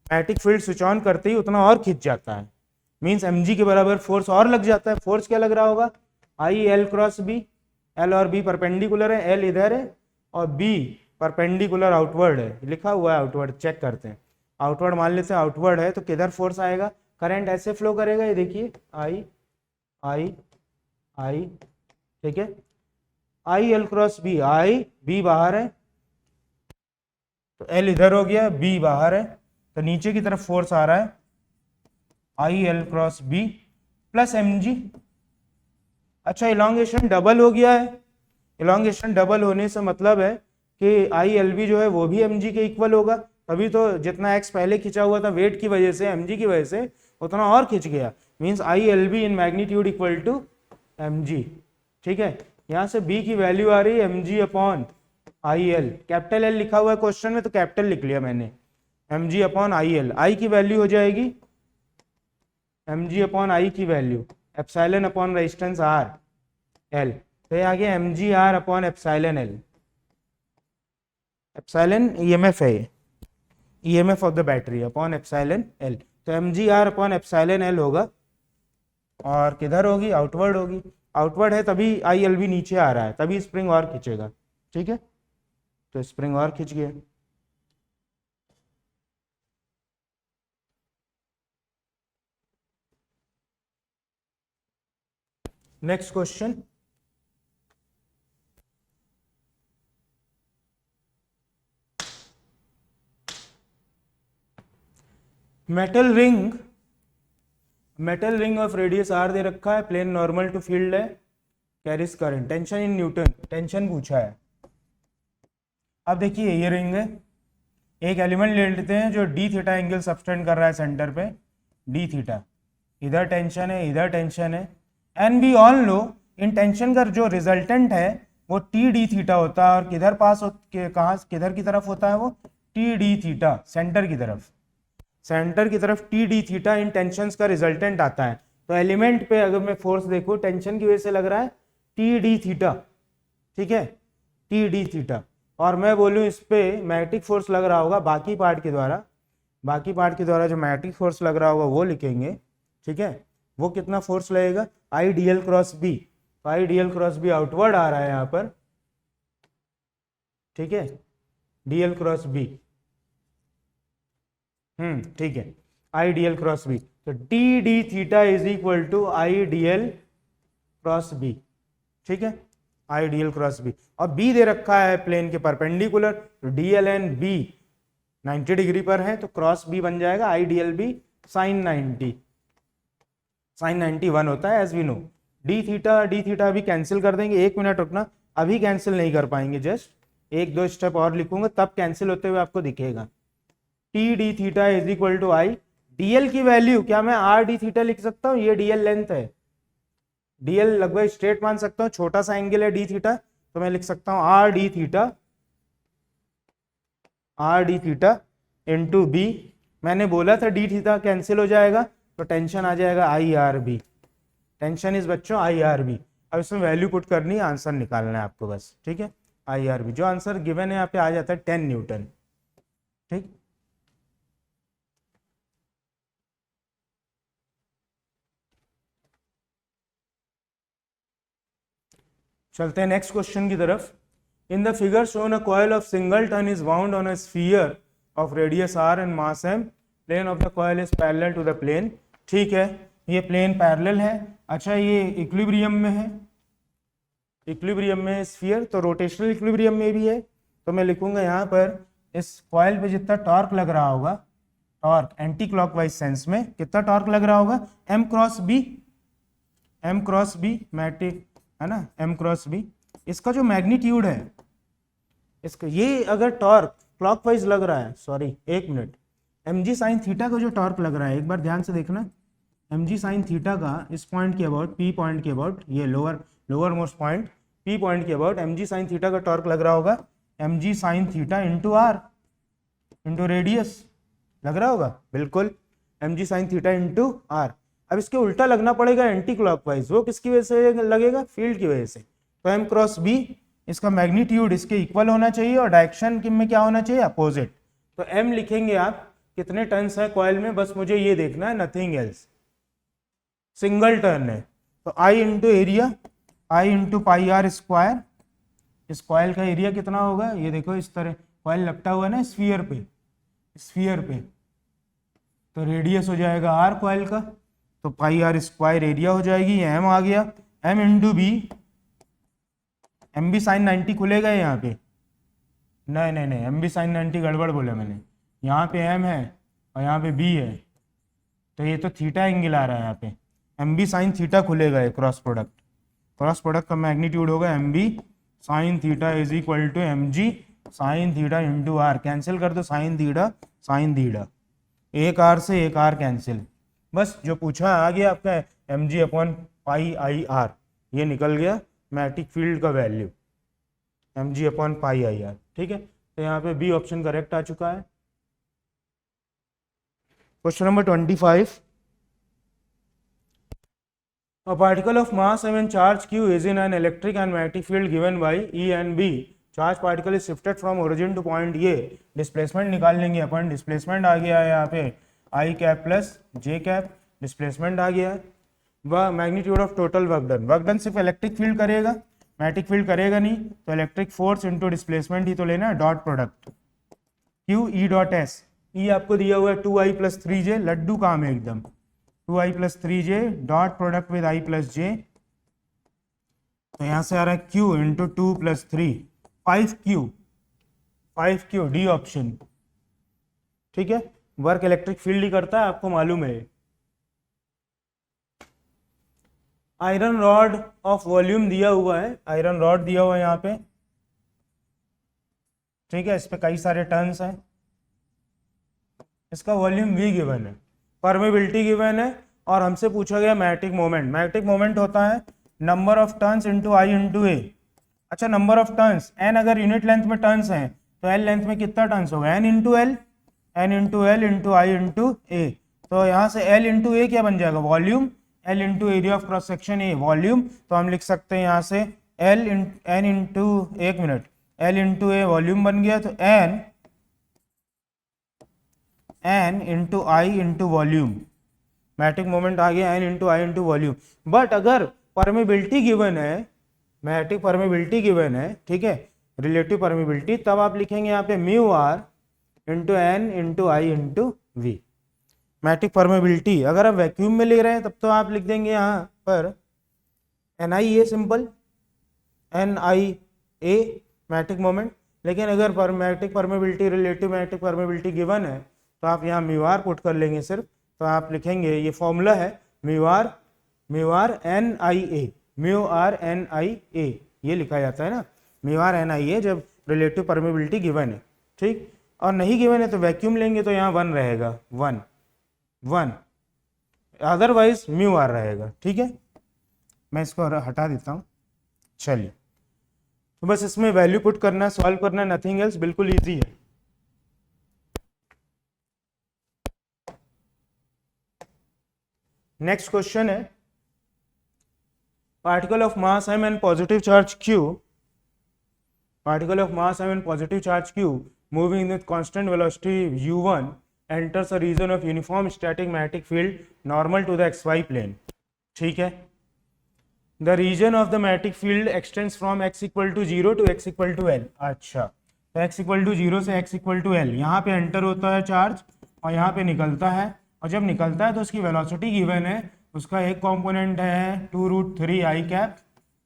मैग्नेटिक फील्ड स्विच ऑन करते ही उतना और खिंच जाता है, मींस mg के बराबर फोर्स और लग जाता है। फोर्स क्या लग रहा होगा, I L cross B, L और बी परपेंडिकुलर है, एल इधर है और बी परपेंडिकुलर आउटवर्ड है, लिखा हुआ है आउटवर्ड, चेक करते हैं, आउटवर्ड मान लेते हैं, आउटवर्ड है तो किधर फोर्स आएगा, करंट ऐसे फ्लो करेगा, ये देखिए आई आई आई, ठीक है, I L cross B, I B बाहर है तो एल इधर हो गया, बी बाहर है, तो नीचे की तरफ फोर्स आ रहा है I L cross B plus M G. अच्छा, इलॉन्गेशन डबल हो गया है, इलॉन्गेशन डबल होने से मतलब है कि आई एल बी जो है वो भी एम जी के इक्वल होगा, तभी तो जितना एक्स पहले खिंचा हुआ था वेट की वजह से, एम जी की वजह से, उतना और खिंच गया, means I L B in magnitude equal to M G, ठीक है। यहाँ से b की वैल्यू आ रही है mg upon I L, capital L लिखा हुआ है क्वेश्चन में तो कैपिटल लिख लिया मैंने, mg upon I L, I की वैल्यू हो जाएगी mg अपॉन आई की value epsilon upon resistance r l, तो ये आ गया mg r upon epsilon l, epsilon EMF है, EMF of the battery upon epsilon l, तो M G R upon epsilon L होगा, और किधर होगी, आउटवर्ड होगी। आउटवर्ड है तभी आई एल भी नीचे आ रहा है, तभी स्प्रिंग और खींचेगा, ठीक है। तो स्प्रिंग और खींच गया। Next question, metal ring of radius R दे रखा है, प्लेन नॉर्मल टू फील्ड है, carrying current, tension in newton, tension पूछा है। अब देखिए ये रिंग है, एक एलिमेंट ले लेते हैं जो डी थीटा एंगल सबटेंड कर रहा है सेंटर पे, डी थीटा, इधर टेंशन है, इधर टेंशन है, and we all know in tension का जो रिजल्टेंट है वो टी डी थीटा होता है, और किधर पास कहाँ किधर की तरफ होता है वो, टी डी थीटा, सेंटर की तरफ, सेंटर की तरफ T D theta in tension का रिजल्टेंट आता है। तो एलिमेंट पे अगर मैं फोर्स देखूं टेंशन की वजह से लग रहा है टी डी थीटा, ठीक है, टी डी थीटा, और मैं बोलूं इस पे मैग्नेटिक फोर्स लग रहा होगा बाकी पार्ट के द्वारा, बाकी पार्ट के द्वारा जो मैग्नेटिक फोर्स लग रहा होगा वो लिखेंगे, ठीक है। वो कितना फोर्स लगेगा, I D L cross B, तो I D L cross B outward आ रहा है यहाँ पर, ठीक है, डी एल क्रॉस बी, ठीक है, I D L cross B, तो T D theta is equal to I D L cross B, ठीक है, I D L cross B, और बी दे रखा है प्लेन के परपेंडिकुलर, तो D L and B 90 degree पर है, तो क्रॉस बी बन जाएगा I D L B sine 90, sine 91 होता है as we know. D theta अभी कैंसिल कर देंगे, 1 मिनट रुकना, अभी कैंसिल नहीं कर पाएंगे, जस्ट 1-2 स्टेप और लिखूंगा तब कैंसिल होते हुए आपको दिखेगा। T D theta is equal to I, DL की वैल्यू क्या मैं आर डी थीटा लिख सकता हूँ, ये डीएल लेंथ है, डीएल लगभग स्ट्रेट मान सकता हूँ, छोटा सा एंगल है डी थीटा, तो मैं लिख सकता हूँ R D theta into B, मैंने बोला था डी थीटा कैंसिल हो जाएगा तो टेंशन आ जाएगा I R B, tension is बच्चों आई आर बी। अब इसमें वैल्यू पुट करनी है, आंसर निकालना है आपको बस, ठीक है, आई आर बी, जो आंसर गिवन है यहाँ पे आ जाता है 10 न्यूटन, ठीक। चलते हैं नेक्स्ट क्वेश्चन की तरफ। In the figure shown a coil of single turn is bound on a sphere of radius R and mass M, plane of the coil is parallel to the plane, ठीक है, ये प्लेन पैरेलल है। अच्छा ये इक्विलिब्रियम में है, इक्विलिब्रियम में स्फीयर, तो रोटेशनल इक्विलिब्रियम में भी है, तो मैं लिखूंगा यहाँ पर इस कॉइल पे जितना टॉर्क लग रहा होगा, टॉर्क एंटी क्लॉकवाइज सेंस में कितना टॉर्क लग रहा होगा, एम क्रॉस बी मैग्नेटिक है ना, एम क्रॉस बी, इसका जो मैग्नीट्यूड है, इसका ये अगर टॉर्क क्लॉकवाइज लग रहा है, sorry 1 minute, M G sine theta का जो टॉर्क लग रहा है एक बार ध्यान से देखना, एम जी साइन थीटा का इस पॉइंट के अबाउट, पी पॉइंट के अबाउट, ये lower most point P point के about M G sine theta का टॉर्क लग रहा होगा M G sine theta into R into radius, लग रहा होगा बिल्कुल, M G sine theta into R. अब इसके उल्टा लगना पड़ेगा एंटी क्लॉकवाइज, वो किसकी वजह से लगेगा, फील्ड की वजह से, तो एम क्रॉस बी इसका मैग्नीट्यूड इसके इक्वल होना चाहिए और डायरेक्शन में क्या होना चाहिए, अपोजिट, तो एम लिखेंगे आप, कितने टर्न्स है कॉइल में, बस मुझे ये देखना है, नथिंग एल्स, सिंगल टर्न है, तो I into area, I into pi R square, इस कॉइल का एरिया कितना होगा, ये देखो इस तरह कॉइल लपटा हुआ है ना स्फीयर पे, तो रेडियस हो जाएगा आर कॉइल का, तो पाई आर स्क्वायर एरिया हो जाएगी, ये एम आ गया, M into B, M B sine 90 खुलेगा यहाँ पे, नहीं एम बी साइन 90 गड़बड़ बोला मैंने, यहाँ पे एम है और यहाँ पे बी है, तो ये तो थीटा एंगल आ रहा है यहाँ पे, एम बी साइन थीटा खुलेगा, ये क्रॉस प्रोडक्ट का मैग्नीट्यूड होगा M B sine theta is equal to M G sine theta into R, cancel कर दो साइन थीटा, एक आर से एक आर कैंसिल, बस जो पूछा आ गया आपका M G upon pi I R, ये निकल गया मैग्नेटिक फील्ड का value, M G upon pi I R, ठीक है, तो यहाँ पे बी ऑप्शन करेक्ट आ चुका है। Question number 25, a particle of mass m and charge q is in an electric and magnetic field given by E and B, charge particle is shifted from origin to point A, displacement निकाल लेंगे अपन, डिस्प्लेसमेंट आ गया है यहाँ पे I cap plus J cap, displacement आ गया है। वह magnitude of total work done, work done सिर्फ इलेक्ट्रिक फील्ड करेगा, मैग्नेटिक फील्ड करेगा नहीं, तो इलेक्ट्रिक फोर्स इंटू डिस्प्लेसमेंट ही तो लेना है, dot product Q E dot S. E आपको दिया हुआ है 2i प्लस 3j, लड्डू काम है एकदम, 2i plus 3j dot product with i plus J, तो यहां से आ रहा है q into 2 plus 3, 5q D option. ठीक है, वर्क इलेक्ट्रिक फील्ड ही करता है, आपको मालूम है। आयरन रॉड ऑफ वॉल्यूम दिया हुआ है, आयरन रॉड दिया हुआ है यहाँ पे, ठीक है, इस पे कई सारे टर्न्स हैं, इसका वॉल्यूम v गिवन है, परमेबिलिटी गिवन है, और हमसे पूछा गया मैग्नेटिक मोमेंट। मैग्नेटिक मोमेंट होता है number of turns into I into A. अच्छा, नंबर ऑफ टर्न्स, n अगर यूनिट लेंथ में टर्न्स हैं तो l लेंथ में कितना टर्न्स होगा, n into L, n into L into I into A. तो यहाँ से l इंटू ए क्या बन जाएगा, volume, l into area of cross section A volume, तो हम लिख सकते हैं यहाँ से l n इंटू, एक मिनट, l इंटू ए वॉल्यूम बन गया, तो n into I into volume, magnetic moment आ गया n into I into volume. But अगर परमेबिलिटी गिवन है, मैग्नेटिक परमेबिलिटी गिवन है, ठीक है, रिलेटिव परमेबिलिटी, तब आप लिखेंगे यहाँ पे mu R into N into I into V. Magnetic permeability अगर आप वैक्यूम में ले रहे हैं तब तो आप लिख देंगे यहाँ पर N I A, simple N I A magnetic moment. लेकिन अगर magnetic permeability, relative magnetic permeability given है तो आप यहाँ म्यू आर पुट कर लेंगे सिर्फ, तो आप लिखेंगे, ये फॉर्मूला है mu R N I A, mu R N I A, ये लिखा जाता है ना, mu R N I A, जब रिलेटिव परमेबिलिटी गिवन है, ठीक। और नहीं गिवन है तो वैक्यूम लेंगे तो यहाँ 1 रहेगा, 1, अदरवाइज म्यू आर रहेगा, ठीक है। मैं इसको हटा देता हूँ। चलिए, तो बस इसमें वैल्यू पुट करना है, सॉल्व करना है, नथिंग एल्स, बिल्कुल ईजी है। नेक्स्ट क्वेश्चन है, particle of mass m and positive charge q, particle of mass m and positive charge q moving with constant velocity u1 enters a region of uniform static magnetic field normal to the xy plane, ठीक है। The region of the magnetic field extends from x equal to 0 to x equal to l। अच्छा, तो x equal to 0 से x equal to l, यहाँ पे एंटर होता है चार्ज और यहाँ पे निकलता है, और जब निकलता है तो उसकी वेलोसिटी गिवन है, उसका एक कंपोनेंट है 2√3 आई कैप,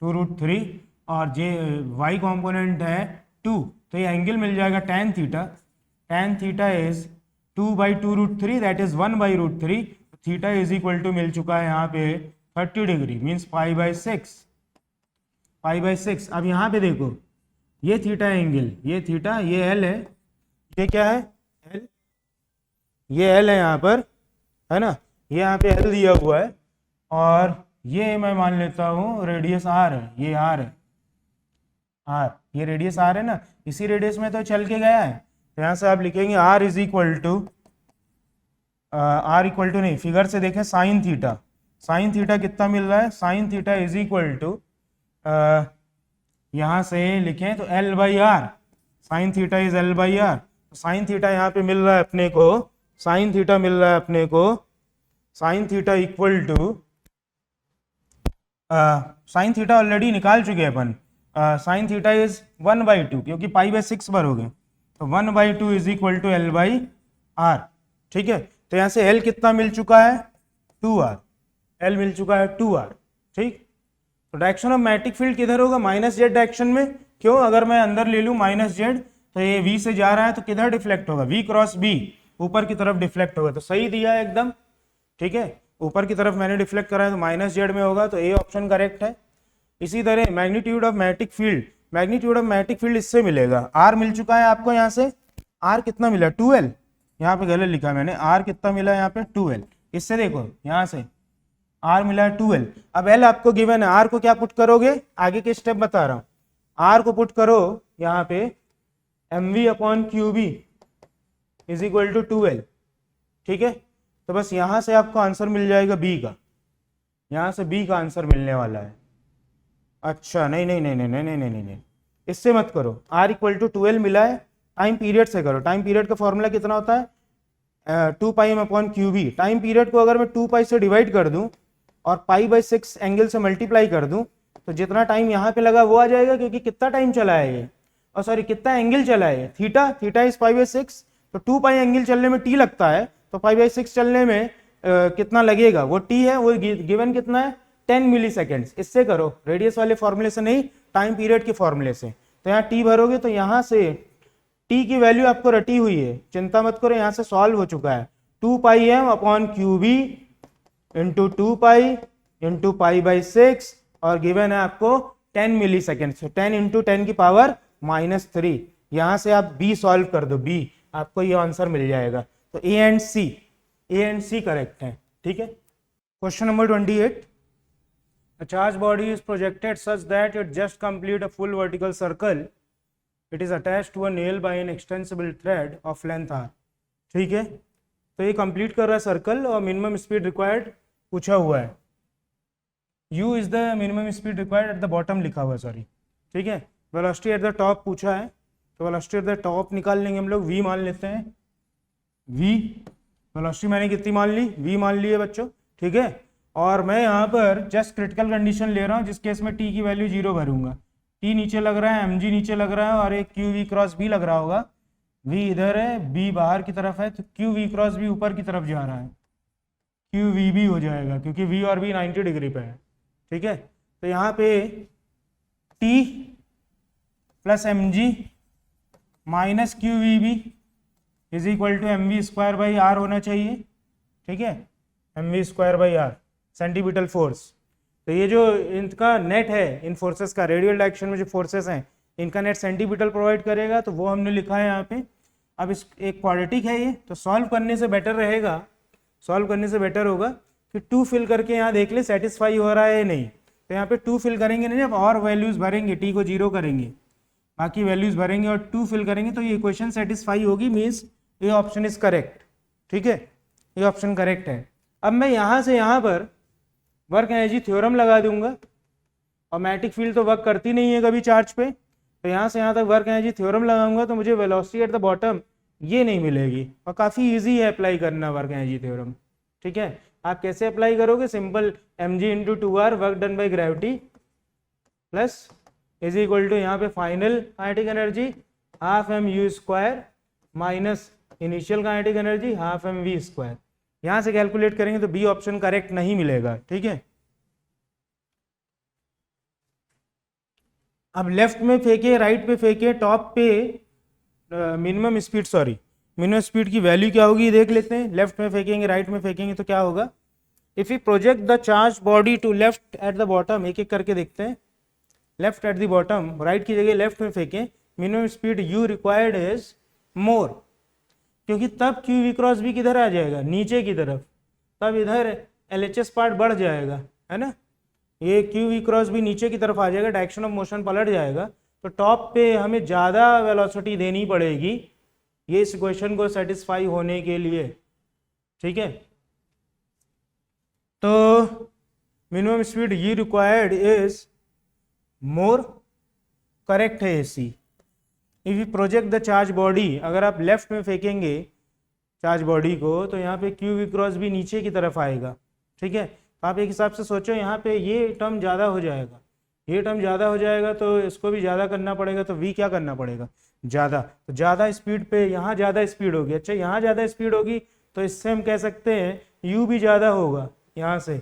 2√3, और जे वाई कंपोनेंट है 2, तो ये एंगल मिल जाएगा tan theta, tan theta is 2/2√3, that is 1/√3, theta is equal to मिल चुका है यहाँ पे 30 डिग्री, मीन्स π/6, π/6। अब यहाँ पे देखो, ये थीटा एंगल, ये थीटा, ये एल है, ये क्या है एल, ये एल है यहाँ पर, है ना, ये यहाँ पे एल दिया हुआ है, और ये मैं मान लेता हूँ रेडियस आर है, ये आर है, आर, ये रेडियस आर है ना, इसी रेडियस में तो चल के गया है, तो यहाँ से आप लिखेंगे R is equal to, R equal to नहीं, फिगर से देखें साइन थीटा, साइन थीटा कितना मिल रहा है, sine theta is equal to, यहाँ से लिखें तो L by R, sine theta is L by R, sine theta यहाँ पे मिल रहा है अपने को, साइन थीटा मिल रहा है अपने को, sine theta equal to, sine theta already निकाल चुके हैं अपन, साइन थीटा इज 1/2, क्योंकि π/6 बार हो गए, तो 1/2 is equal to L by R, ठीक है। तो यहाँ से एल कितना मिल चुका है 2r, एल मिल चुका है 2r, ठीक। तो डायरेक्शन ऑफ मैग्नेटिक फील्ड किधर होगा, -z डायरेक्शन में, क्यों, अगर मैं अंदर ले लूँ -z तो ये v से जा रहा है तो किधर डिफ्लेक्ट होगा, v क्रॉस b, ऊपर की तरफ डिफ्लेक्ट होगा, तो सही दिया है एकदम, ठीक है, ऊपर की तरफ मैंने डिफ्लेक्ट करा है तो -z में होगा, तो ए ऑप्शन करेक्ट है। इसी तरह magnitude of magnetic field, magnitude of magnetic field इससे मिलेगा, आर मिल चुका है आपको, यहाँ से आर कितना मिला 2l, यहाँ पे गलत लिखा मैंने, आर कितना मिला यहाँ पे 2l, इससे देखो यहाँ से आर मिला है 2l। अब एल आपको गिवन है, आर को क्या पुट करोगे, आगे के स्टेप बता रहा हूँ, आर को पुट करो यहाँ पे mv/qb is equal to 2l, ठीक है। तो बस यहाँ से आपको आंसर मिल जाएगा बी का, यहाँ से बी का आंसर मिलने वाला है। अच्छा, नहीं नहीं नहीं नहीं नहीं नहीं नहीं नहीं, इससे मत करो, r इक्वल टू 2l मिला है, टाइम पीरियड से करो, टाइम पीरियड का फॉर्मूला कितना होता है, two pi M upon Q B, time period को अगर मैं 2 पाई से डिवाइड कर दूं और पाई/6 एंगल से मल्टीप्लाई कर दूं तो जितना टाइम यहाँ पे लगा वो आ जाएगा, क्योंकि कितना टाइम चला है ये, और सॉरी कितना एंगल चला है, थीटा इज पाई/6, तो 2 पाई एंगल चलने में टी लगता है, तो पाई/6 चलने में कितना लगेगा वो टी है, वो गिवन कितना है 10 मिली सेकेंड्स। इससे करो, रेडियस वाले फॉर्मूले से नहीं, टाइम पीरियड के फॉर्मूले से। तो यहाँ टी भरोगे तो यहाँ से टी की वैल्यू आपको रटी हुई है, चिंता मत करो, यहाँ से सॉल्व हो चुका है। 2 pi M upon Q B into 2 pi into पाई/6 और गिवन है आपको 10 मिली सेकेंड। 10 इंटू 10 की पावर -3। यहाँ से आप बी सॉल्व कर दो, बी आपको ये आंसर मिल जाएगा। तो ए एंड सी करेक्ट है। ठीक है, question number 28, a charge body is projected such that it just complete a full vertical circle. It is attached to a nail by an extensible thread of length r. ठीक है, तो ये कंप्लीट कर रहा है सर्कल और मिनिमम स्पीड रिक्वायर्ड पूछा हुआ है। u is the minimum speed required at the bottom लिखा हुआ है, सॉरी। ठीक है, वेलोसिटी एट द टॉप पूछा है, तो वेलोसिटी एट द टॉप निकाल लेंगे हम लोग, v मान लेते हैं। v वेलोसिटी मैंने कितनी मान ली, v मान ली है बच्चों। ठीक है, और मैं यहाँ पर जस्ट क्रिटिकल कंडीशन ले रहा हूँ, जिस केस में t की वैल्यू 0 भरूंगा। t नीचे लग रहा है, mg नीचे लग रहा है और एक q v क्रॉस b लग रहा होगा। v इधर है, b बाहर की तरफ है, तो q v क्रॉस b ऊपर की तरफ जा रहा है, q v b हो जाएगा, क्योंकि v और b 90 डिग्री पे है। ठीक है, तो यहाँ पे t plus mg minus q v b is equal to mv²/r होना चाहिए। ठीक है, mv²/r सेंटीमीटर फोर्स। तो ये जो इनका नेट है, इन फोर्सेस का, रेडियल डायरेक्शन में जो फोर्सेस हैं इनका नेट सेंटीमीटर प्रोवाइड करेगा, तो वो हमने लिखा है यहाँ पे। अब इस एक क्वाड्रेटिक है ये, तो सॉल्व करने से बेटर रहेगा, सॉल्व करने से बेटर होगा कि 2 फिल करके यहाँ देख ले सेटिस्फाई हो रहा है नहीं। तो यहाँ पे 2 फिल करेंगे नहीं, जब और वैल्यूज भरेंगे, टी को 0 करेंगे, बाकी वैल्यूज भरेंगे और 2 फिल करेंगे, तो ये इक्वेशन सेटिस्फाई होगी, मीन्स ये ऑप्शन इज करेक्ट। ठीक है, ये ऑप्शन करेक्ट है। अब मैं यहाँ से यहाँ पर वर्क एनर्जी थ्योरम लगा दूंगा, और मैग्नेटिक फील्ड तो वर्क करती नहीं है कभी चार्ज पे, तो यहाँ से यहाँ तक वर्क एनर्जी थ्योरम लगाऊंगा तो मुझे वेलोसिटी एट द बॉटम ये नहीं मिलेगी, और काफ़ी इजी है अप्लाई करना वर्क एनर्जी थ्योरम। ठीक है, आप कैसे अप्लाई करोगे, simple mg into 2r work done by gravity plus is equal to यहाँ पे final kinetic energy half mu² minus initial kinetic energy half mv²। यहाँ से कैलकुलेट करेंगे तो बी ऑप्शन करेक्ट नहीं मिलेगा। ठीक है, अब लेफ्ट में फेंके, राइट पे फेंके, टॉप पे minimum speed, sorry minimum speed की वैल्यू क्या होगी देख लेते हैं। लेफ्ट में फेंकेंगे, राइट में फेंकेंगे तो क्या होगा। If you project the charge body to left at the bottom, एक एक करके देखते हैं। Left at the bottom, right की जगह लेफ्ट में फेंकें, minimum speed u required is more, क्योंकि तब क्यू वी क्रॉस बी किधर आ जाएगा, नीचे की तरफ, तब इधर LHS पार्ट बढ़ जाएगा, है ना। ये क्यू वी क्रॉस बी नीचे की तरफ आ जाएगा, डायरेक्शन ऑफ मोशन पलट जाएगा, तो टॉप पे हमें ज़्यादा वेलोसिटी देनी पड़ेगी ये इस इक्वेशन को सेटिस्फाई होने के लिए। ठीक है, तो minimum speed u required is more, correct है AC। If you project the charge body, अगर आप लेफ्ट में फेंकेंगे चार्ज बॉडी को तो यहाँ पे क्यू वी क्रॉस भी नीचे की तरफ आएगा। ठीक है, तो आप एक हिसाब से सोचो, यहाँ पे ये टर्म ज़्यादा हो जाएगा, ये टर्म ज़्यादा हो जाएगा, तो इसको भी ज़्यादा करना पड़ेगा, तो v क्या करना पड़ेगा, ज़्यादा। तो ज़्यादा स्पीड पे यहाँ ज़्यादा स्पीड होगी, अच्छा यहाँ ज़्यादा स्पीड होगी, तो इससे हम कह सकते हैं u भी ज़्यादा होगा। यहाँ से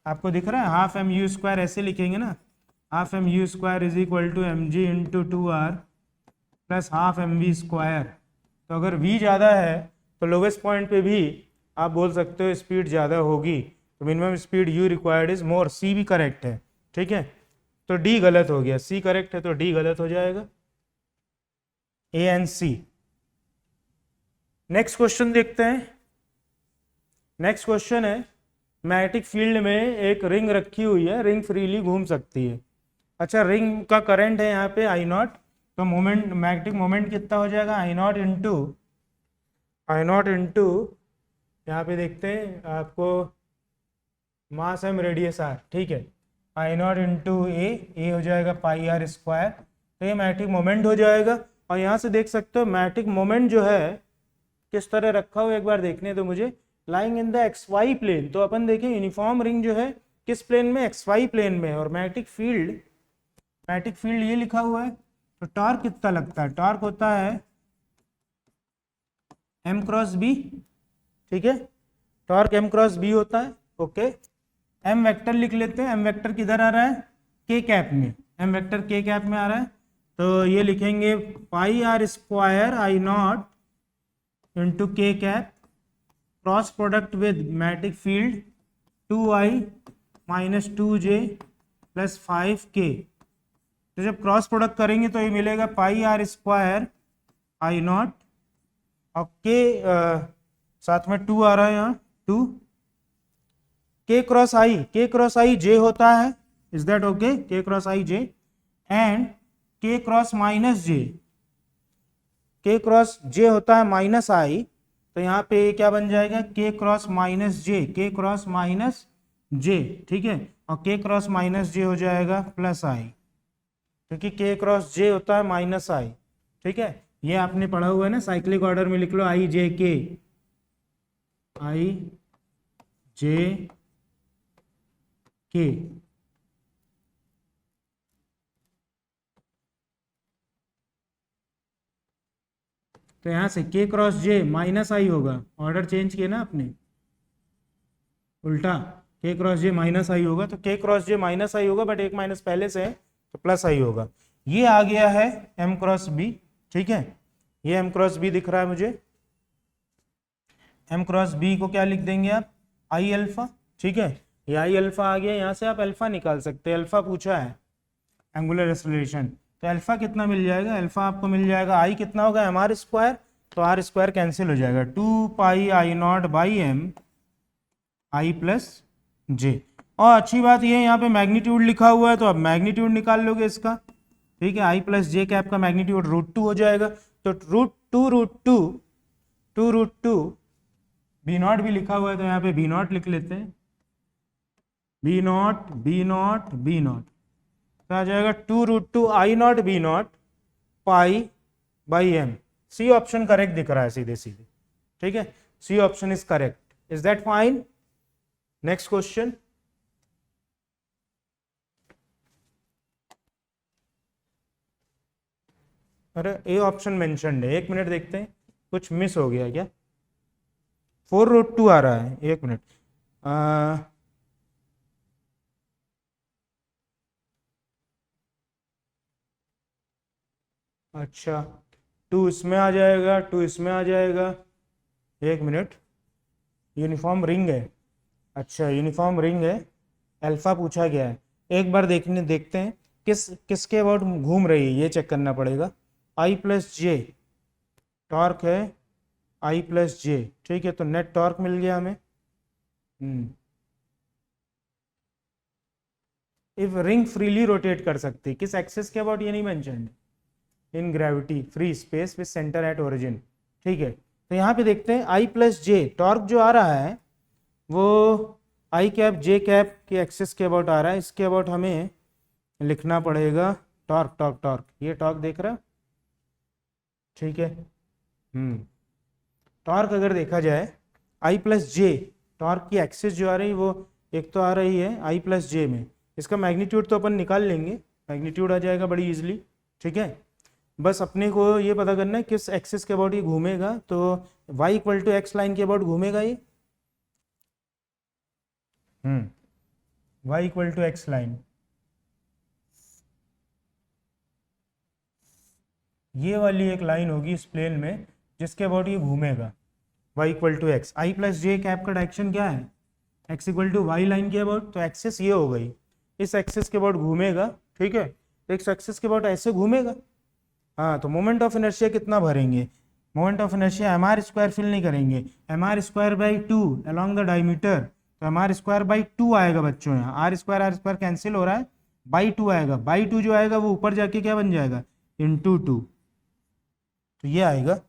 आपको दिख रहा है हाफ mu², ऐसे लिखेंगे ना, half mu² is equal to mg into 2r plus half mv²। तो अगर v ज़्यादा है तो लोवेस्ट पॉइंट पे भी आप बोल सकते हो स्पीड ज़्यादा होगी, तो minimum speed u required is more. C भी करेक्ट है। ठीक है, तो डी गलत हो गया, सी करेक्ट है तो डी गलत हो जाएगा, A and C. Next question देखते हैं। नेक्स्ट क्वेश्चन है, मैग्नेटिक फील्ड में एक रिंग रखी हुई है, रिंग फ्रीली घूम सकती है। अच्छा, रिंग का करंट है यहाँ पे I0, तो मोमेंट, मैग्नेटिक मोमेंट कितना हो जाएगा, I0 इंटू यहाँ पे देखते हैं आपको मास एम रेडियस r। ठीक है, I0 इंटू ए हो जाएगा πr², तो ये मैग्नेटिक मोमेंट हो जाएगा। और यहाँ से देख सकते हो मैग्नेटिक मोमेंट जो है किस तरह रखा हो एक बार देखने दो मुझे। Lying in the X Y plane, तो अपन देखें यूनिफॉर्म रिंग जो है किस प्लेन में, एक्स वाई प्लेन में, और मैग्नेटिक फील्ड ये लिखा हुआ है। तो टॉर्क कितना लगता है, टॉर्क होता है m क्रॉस बी, ठीक है, टॉर्क m क्रॉस बी होता है। ओके, m वेक्टर लिख लेते हैं। m वेक्टर किधर आ रहा है, k कैप में, m वेक्टर k कैप में आ रहा है। तो ये लिखेंगे pi R square I not into K cap cross product with magnetic field 2i minus 2j plus 5k। तो जब क्रॉस प्रोडक्ट करेंगे तो ये मिलेगा pi R square I not, और के साथ में 2 आ रहा है यहाँ, 2 k क्रॉस आई j होता है, is that okay, k cross I j and k cross minus j, k cross j होता है माइनस i, तो यहाँ पे क्या बन जाएगा, k cross minus j, k cross minus j, ठीक है, और k क्रॉस माइनस j हो जाएगा प्लस i, क्योंकि k क्रॉस j होता है माइनस i, ठीक है। ये आपने पढ़ा हुआ है ना, साइक्लिक ऑर्डर में लिख लो i j k, i j k, तो यहां से k क्रॉस j माइनस आई होगा, ऑर्डर चेंज किया ना आपने, उल्टा k क्रॉस j माइनस आई होगा, तो k क्रॉस j माइनस आई होगा, बट एक माइनस पहले से है तो प्लस आई होगा। ये आ गया है m क्रॉस b, ठीक है, ये m क्रॉस b दिख रहा है मुझे। m क्रॉस b को क्या लिख देंगे आप, i अल्फा, ठीक है, ये i अल्फा आ गया, यहाँ से आप अल्फा निकाल सकते हैं, अल्फा पूछा है एंगुलर एक्सेलरेशन, तो अल्फा कितना मिल जाएगा, अल्फा आपको मिल जाएगा i कितना होगा, एम आर स्क्वायर, तो आर स्क्वायर कैंसिल हो जाएगा, 2 pi I not by M I plus J. और अच्छी बात ये है यहाँ पे मैग्नीट्यूड लिखा हुआ है, तो अब मैग्नीट्यूड निकाल लोगे इसका, ठीक है, आई प्लस जे कैप का मैग्नीट्यूड √2 हो जाएगा, तो √2 बी नॉट भी लिखा हुआ है, तो यहाँ पे बी नॉट लिख लेते हैं, बी नॉट, तो आ जाएगा 2√2 I not B not pi by M. C option correct दिख रहा है सीधे सीधे, ठीक है, C option is correct, is that fine. Next question, अरे ए ऑप्शन मेंशन्ड है, एक मिनट देखते हैं कुछ मिस हो गया क्या, 4√2 आ रहा है, एक मिनट, अच्छा 2 इसमें आ जाएगा, 2 इसमें आ जाएगा, एक मिनट, यूनिफॉर्म रिंग है, अच्छा यूनिफॉर्म रिंग है, अल्फा पूछा गया है, एक बार देखते हैं किसके अबाउट घूम रही है, ये चेक करना पड़ेगा। आई प्लस जे टॉर्क है, आई प्लस जे, ठीक है, तो नेट टॉर्क मिल गया हमें। इफ रिंग फ्रीली रोटेट कर सकती, किस एक्सिस के अबाउट ये नहीं mention, in gravity free space with centre at origin, ठीक है, तो यहाँ पे देखते हैं आई प्लस जे, टॉर्क जो आ रहा है वो आई कैप जे कैप के एक्सिस के अबाउट आ रहा है, इसके अबाउट हमें लिखना पड़ेगा टॉर्क, ये टॉर्क देख रहा है, ठीक है, टॉर्क अगर देखा जाए आई प्लस जे, टॉर्क की एक्सिस जो आ रही है वो एक तो आ रही है आई प्लस जे में, इसका मैग्नीट्यूड तो अपन निकाल लेंगे, मैग्नीट्यूड आ जाएगा बड़ी इजीली, ठीक है, बस अपने को ये पता करना है किस एक्सिस के अबाउट ये घूमेगा, तो y equal to X line के अबाउट घूमेगा ये, y equal to X line, ये वाली एक लाइन होगी इस प्लेन में जिसके अबाउट ये घूमेगा, y equal to X, I plus J cap का डायरेक्शन क्या है, x equal to Y line के अबाउट, तो एक्सिस ये हो गई, इस एक्सिस के अबाउट घूमेगा, ठीक है, इस एक्सिस के अबाउट ऐसे घूमेगा, हाँ, तो मोमेंट ऑफ इनर्शिया कितना भरेंगे, moment of inertia M R square fill नहीं करेंगे, M R square by 2 along the diameter, तो एम आर स्क्वायर बाई 2 आएगा बच्चों, यहाँ आर स्क्वायर कैंसिल हो रहा है, बाई 2 आएगा, बाई 2 जो आएगा वो ऊपर जाके क्या बन जाएगा, इंटू 2, तो ये आएगा,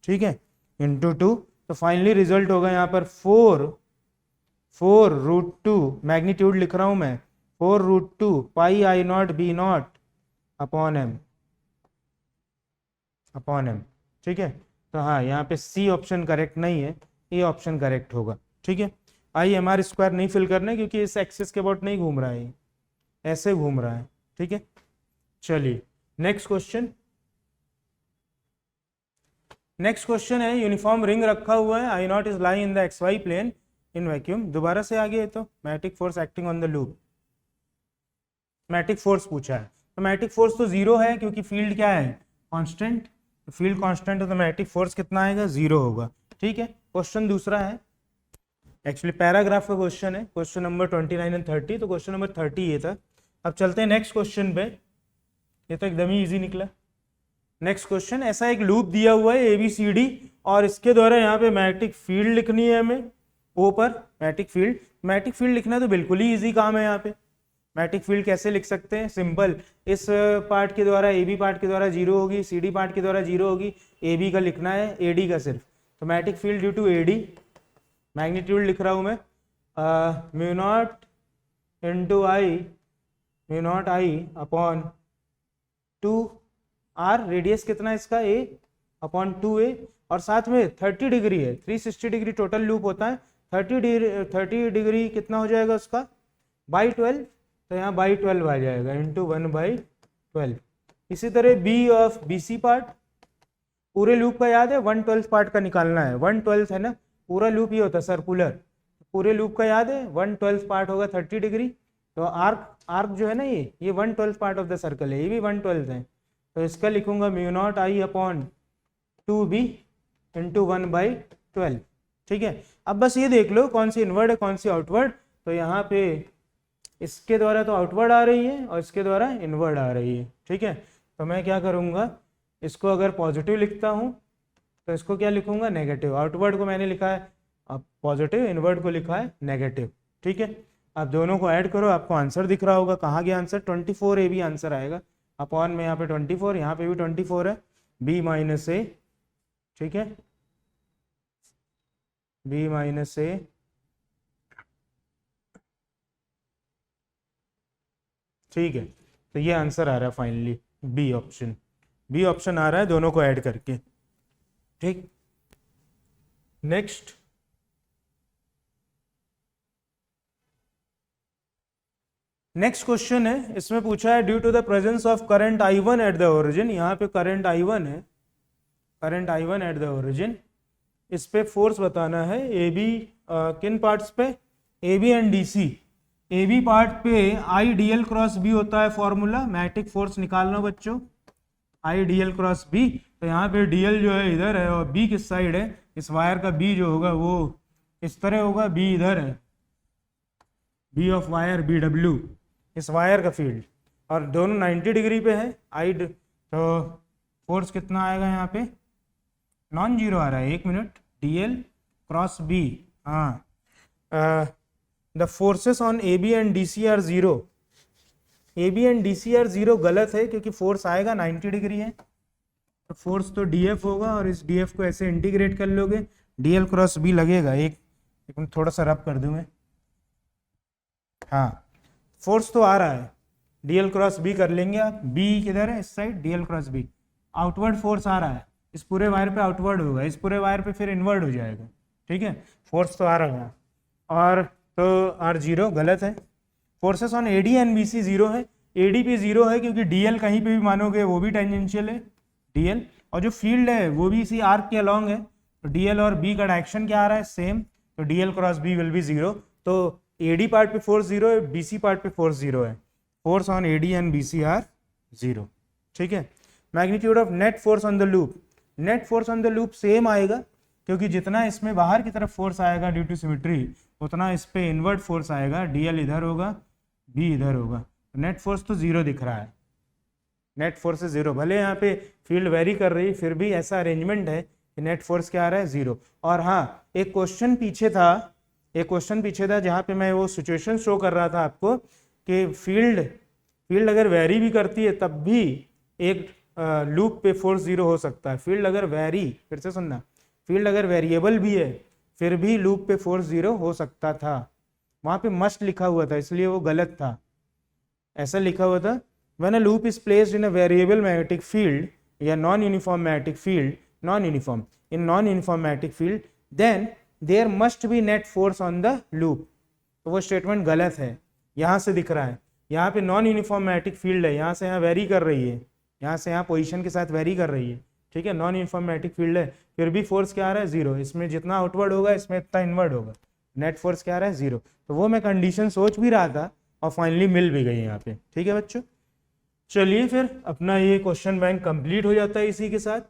ठीक है, इंटू 2, तो फाइनली रिजल्ट होगा यहाँ पर 4√2, मैग्नीट्यूड लिख रहा हूँ मैं, 4√2 pi I not B not upon M, ठीक है, तो हाँ यहाँ पे सी ऑप्शन करेक्ट नहीं है, ए ऑप्शन करेक्ट होगा। ठीक है, आई एम आर स्क्वायर नहीं फिल करना है क्योंकि इस एक्सिस के अबाउट नहीं घूम रहा है, ऐसे घूम रहा है। ठीक है, चलिए नेक्स्ट क्वेश्चन। नेक्स्ट क्वेश्चन है, यूनिफॉर्म रिंग रखा हुआ है, I not is lying in the X Y plane in vacuum. दोबारा से आ गया तो magnetic force acting on the loop, magnetic force पूछा है। तो मैग्नेटिक फोर्स तो जीरो है क्योंकि फील्ड क्या है, कांस्टेंट। फील्ड कांस्टेंट है तो मैग्नेटिक फोर्स कितना आएगा, जीरो होगा। ठीक है, क्वेश्चन दूसरा है, एक्चुअली पैराग्राफ का क्वेश्चन है, क्वेश्चन नंबर 29 एंड 30। तो क्वेश्चन नंबर 30 ये था। अब चलते हैं नेक्स्ट क्वेश्चन पे, ये तो एकदम ही इजी निकला। नेक्स्ट क्वेश्चन, ऐसा एक लूप दिया हुआ है ABCD और इसके द्वारा यहाँ पे मैग्नेटिक फील्ड लिखनी है हमें, ओ पर मैग्नेटिक फील्ड। मैग्नेटिक फील्ड लिखना तो बिल्कुल ही इजी काम है। यहाँ पे मैग्नेटिक फील्ड कैसे लिख सकते हैं, सिंपल, इस पार्ट के द्वारा AB पार्ट के द्वारा जीरो होगी, CD पार्ट के द्वारा जीरो होगी, AB का लिखना है, AD का सिर्फ। तो magnetic field due to AD, magnitude लिख रहा हूँ मैं, mu naught into I, mu naught I upon 2R, radius कितना है इसका A अपॉन 2A, और साथ में 30 डिग्री है, 360 डिग्री टोटल लूप होता है। 30 डिग्री कितना हो जाएगा उसका, बाई 12, तो यहाँ बाई 12 आ जाएगा, इंटू 1/12। इसी तरह B ऑफ BC पार्ट, पूरे लूप का याद है 1/12 पार्ट का निकालना है, 1/12 है ना, पूरा लूप ये होता है सर्कुलर, पूरे लूप का याद है 1/12 पार्ट होगा 30 डिग्री। तो आर्क जो है ना, ये 1/12 पार्ट ऑफ द सर्कल है, ये भी 1/12 है। तो इसका लिखूंगा mu naught I upon 2B into 1/12। ठीक है, अब बस ये देख लो कौन सी इनवर्ड है कौन सी आउटवर्ड। तो यहाँ पे इसके द्वारा तो आउटवर्ड आ रही है और इसके द्वारा इनवर्ड आ रही है। ठीक है, तो मैं क्या करूँगा, इसको अगर पॉजिटिव लिखता हूँ तो इसको क्या लिखूंगा, नेगेटिव। आउटवर्ड को मैंने लिखा है अब पॉजिटिव, इनवर्ड को लिखा है नेगेटिव। ठीक है, अब दोनों को ऐड करो, आपको आंसर दिख रहा होगा, कहाँ गया आंसर, 24 AB आंसर आएगा। अपॉन में यहाँ पे 24, यहाँ पे भी 24 है, B माइनस A। ठीक है, B माइनस A, ठीक है, तो ये आंसर आ रहा है finally B option, B option आ रहा है दोनों को ऐड करके। ठीक, नेक्स्ट क्वेश्चन है, इसमें पूछा है due to the presence of current I1 at the origin. यहाँ पे करंट I1 है, current I1 at the origin, इस पे फोर्स बताना है। AB किन पार्ट्स पे, AB and DC। AB part पे I dl क्रॉस B होता है फॉर्मूला, मैग्नेटिक फोर्स निकालना बच्चों, I dl क्रॉस B। तो यहाँ पे dl जो है इधर है और B किस साइड है, इस वायर का B जो होगा वो इस तरह होगा, B इधर है, B ऑफ वायर BW, इस वायर का फील्ड, और दोनों 90 डिग्री पे है। तो फोर्स कितना आएगा यहाँ पे, नॉन जीरो आ रहा है, 1 मिनट, dl क्रॉस B। हाँ, the forces on AB and DC are zero. AB and DC are zero गलत है क्योंकि फोर्स आएगा 90 डिग्री है, तो फोर्स तो DF होगा, और इस DF को ऐसे इंटीग्रेट कर लोगे, dl क्रॉस B लगेगा। एक मिनट थोड़ा सा रब कर दूं मैं, हाँ फोर्स तो आ रहा है, dl क्रॉस B कर लेंगे आप, B किधर है, इस साइड, dl cross B, outward force आ रहा है, इस पूरे वायर पे आउटवर्ड होगा, इस पूरे वायर पे फिर इनवर्ड हो जाएगा। ठीक है, फोर्स तो आ रहा है, और तो आर जीरो गलत है। Forces on AD and BC zero है, AD पे जीरो है क्योंकि DL कहीं पे भी मानोगे वो भी टेंजेंशियल है DL, और जो फील्ड है वो भी इसी आर्क के अलॉन्ग है, तो DL और B का डायरेक्शन क्या आ रहा है, सेम, तो DL cross B will be zero. तो AD पार्ट पे फोर्स जीरो है, BC पार्ट पे फोर्स जीरो है, force on AD and BC are zero. ठीक है, magnitude of net force on the loop, net force on the loop same आएगा क्योंकि जितना इसमें बाहर की तरफ फोर्स आएगा ड्यू टू सिमेट्री, उतना इस पे इनवर्ट फोर्स आएगा, DL इधर होगा, B इधर होगा, नेट फोर्स तो जीरो दिख रहा है, नेट फोर्स जीरो। भले यहाँ पे फील्ड वेरी कर रही, फिर भी ऐसा अरेंजमेंट है कि नेट फोर्स क्या आ रहा है, जीरो। और हाँ, एक क्वेश्चन पीछे था जहाँ पे मैं वो सिचुएशन शो कर रहा था आपको कि फील्ड अगर वेरी भी करती है तब भी एक लूप पे फोर्स जीरो हो सकता है। फील्ड अगर वेरी, फिर से सुनना, फील्ड अगर वेरिएबल भी है फिर भी लूप पे फोर्स जीरो हो सकता था, वहाँ पे मस्ट लिखा हुआ था इसलिए वो गलत था। ऐसा लिखा हुआ था, when a loop is placed in a variable magnetic field या non uniform magnetic field, non uniform, in non uniform magnetic field then there must be net force on the loop. तो वो स्टेटमेंट गलत है। यहाँ से दिख रहा है, यहाँ पे नॉन यूनिफॉर्मेटिक फील्ड है, यहाँ से यहाँ वेरी कर रही है, यहाँ से यहाँ पोजीशन के साथ वेरी कर रही है, ठीक है, नॉन यूनिफॉर्मेटिक फील्ड है, फिर भी फोर्स क्या आ रहा है 0। इसमें जितना आउटवर्ड होगा इसमें इतना इनवर्ड होगा, नेट फोर्स क्या आ रहा है 0। तो वो मैं कंडीशन सोच भी रहा था और फाइनली मिल भी गई यहाँ पे, ठीक है बच्चों। चलिए फिर अपना ये क्वेश्चन बैंक कंप्लीट हो जाता है इसी के साथ।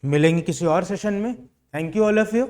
मिलेंगे किसी और सेशन में। Thank you all of you.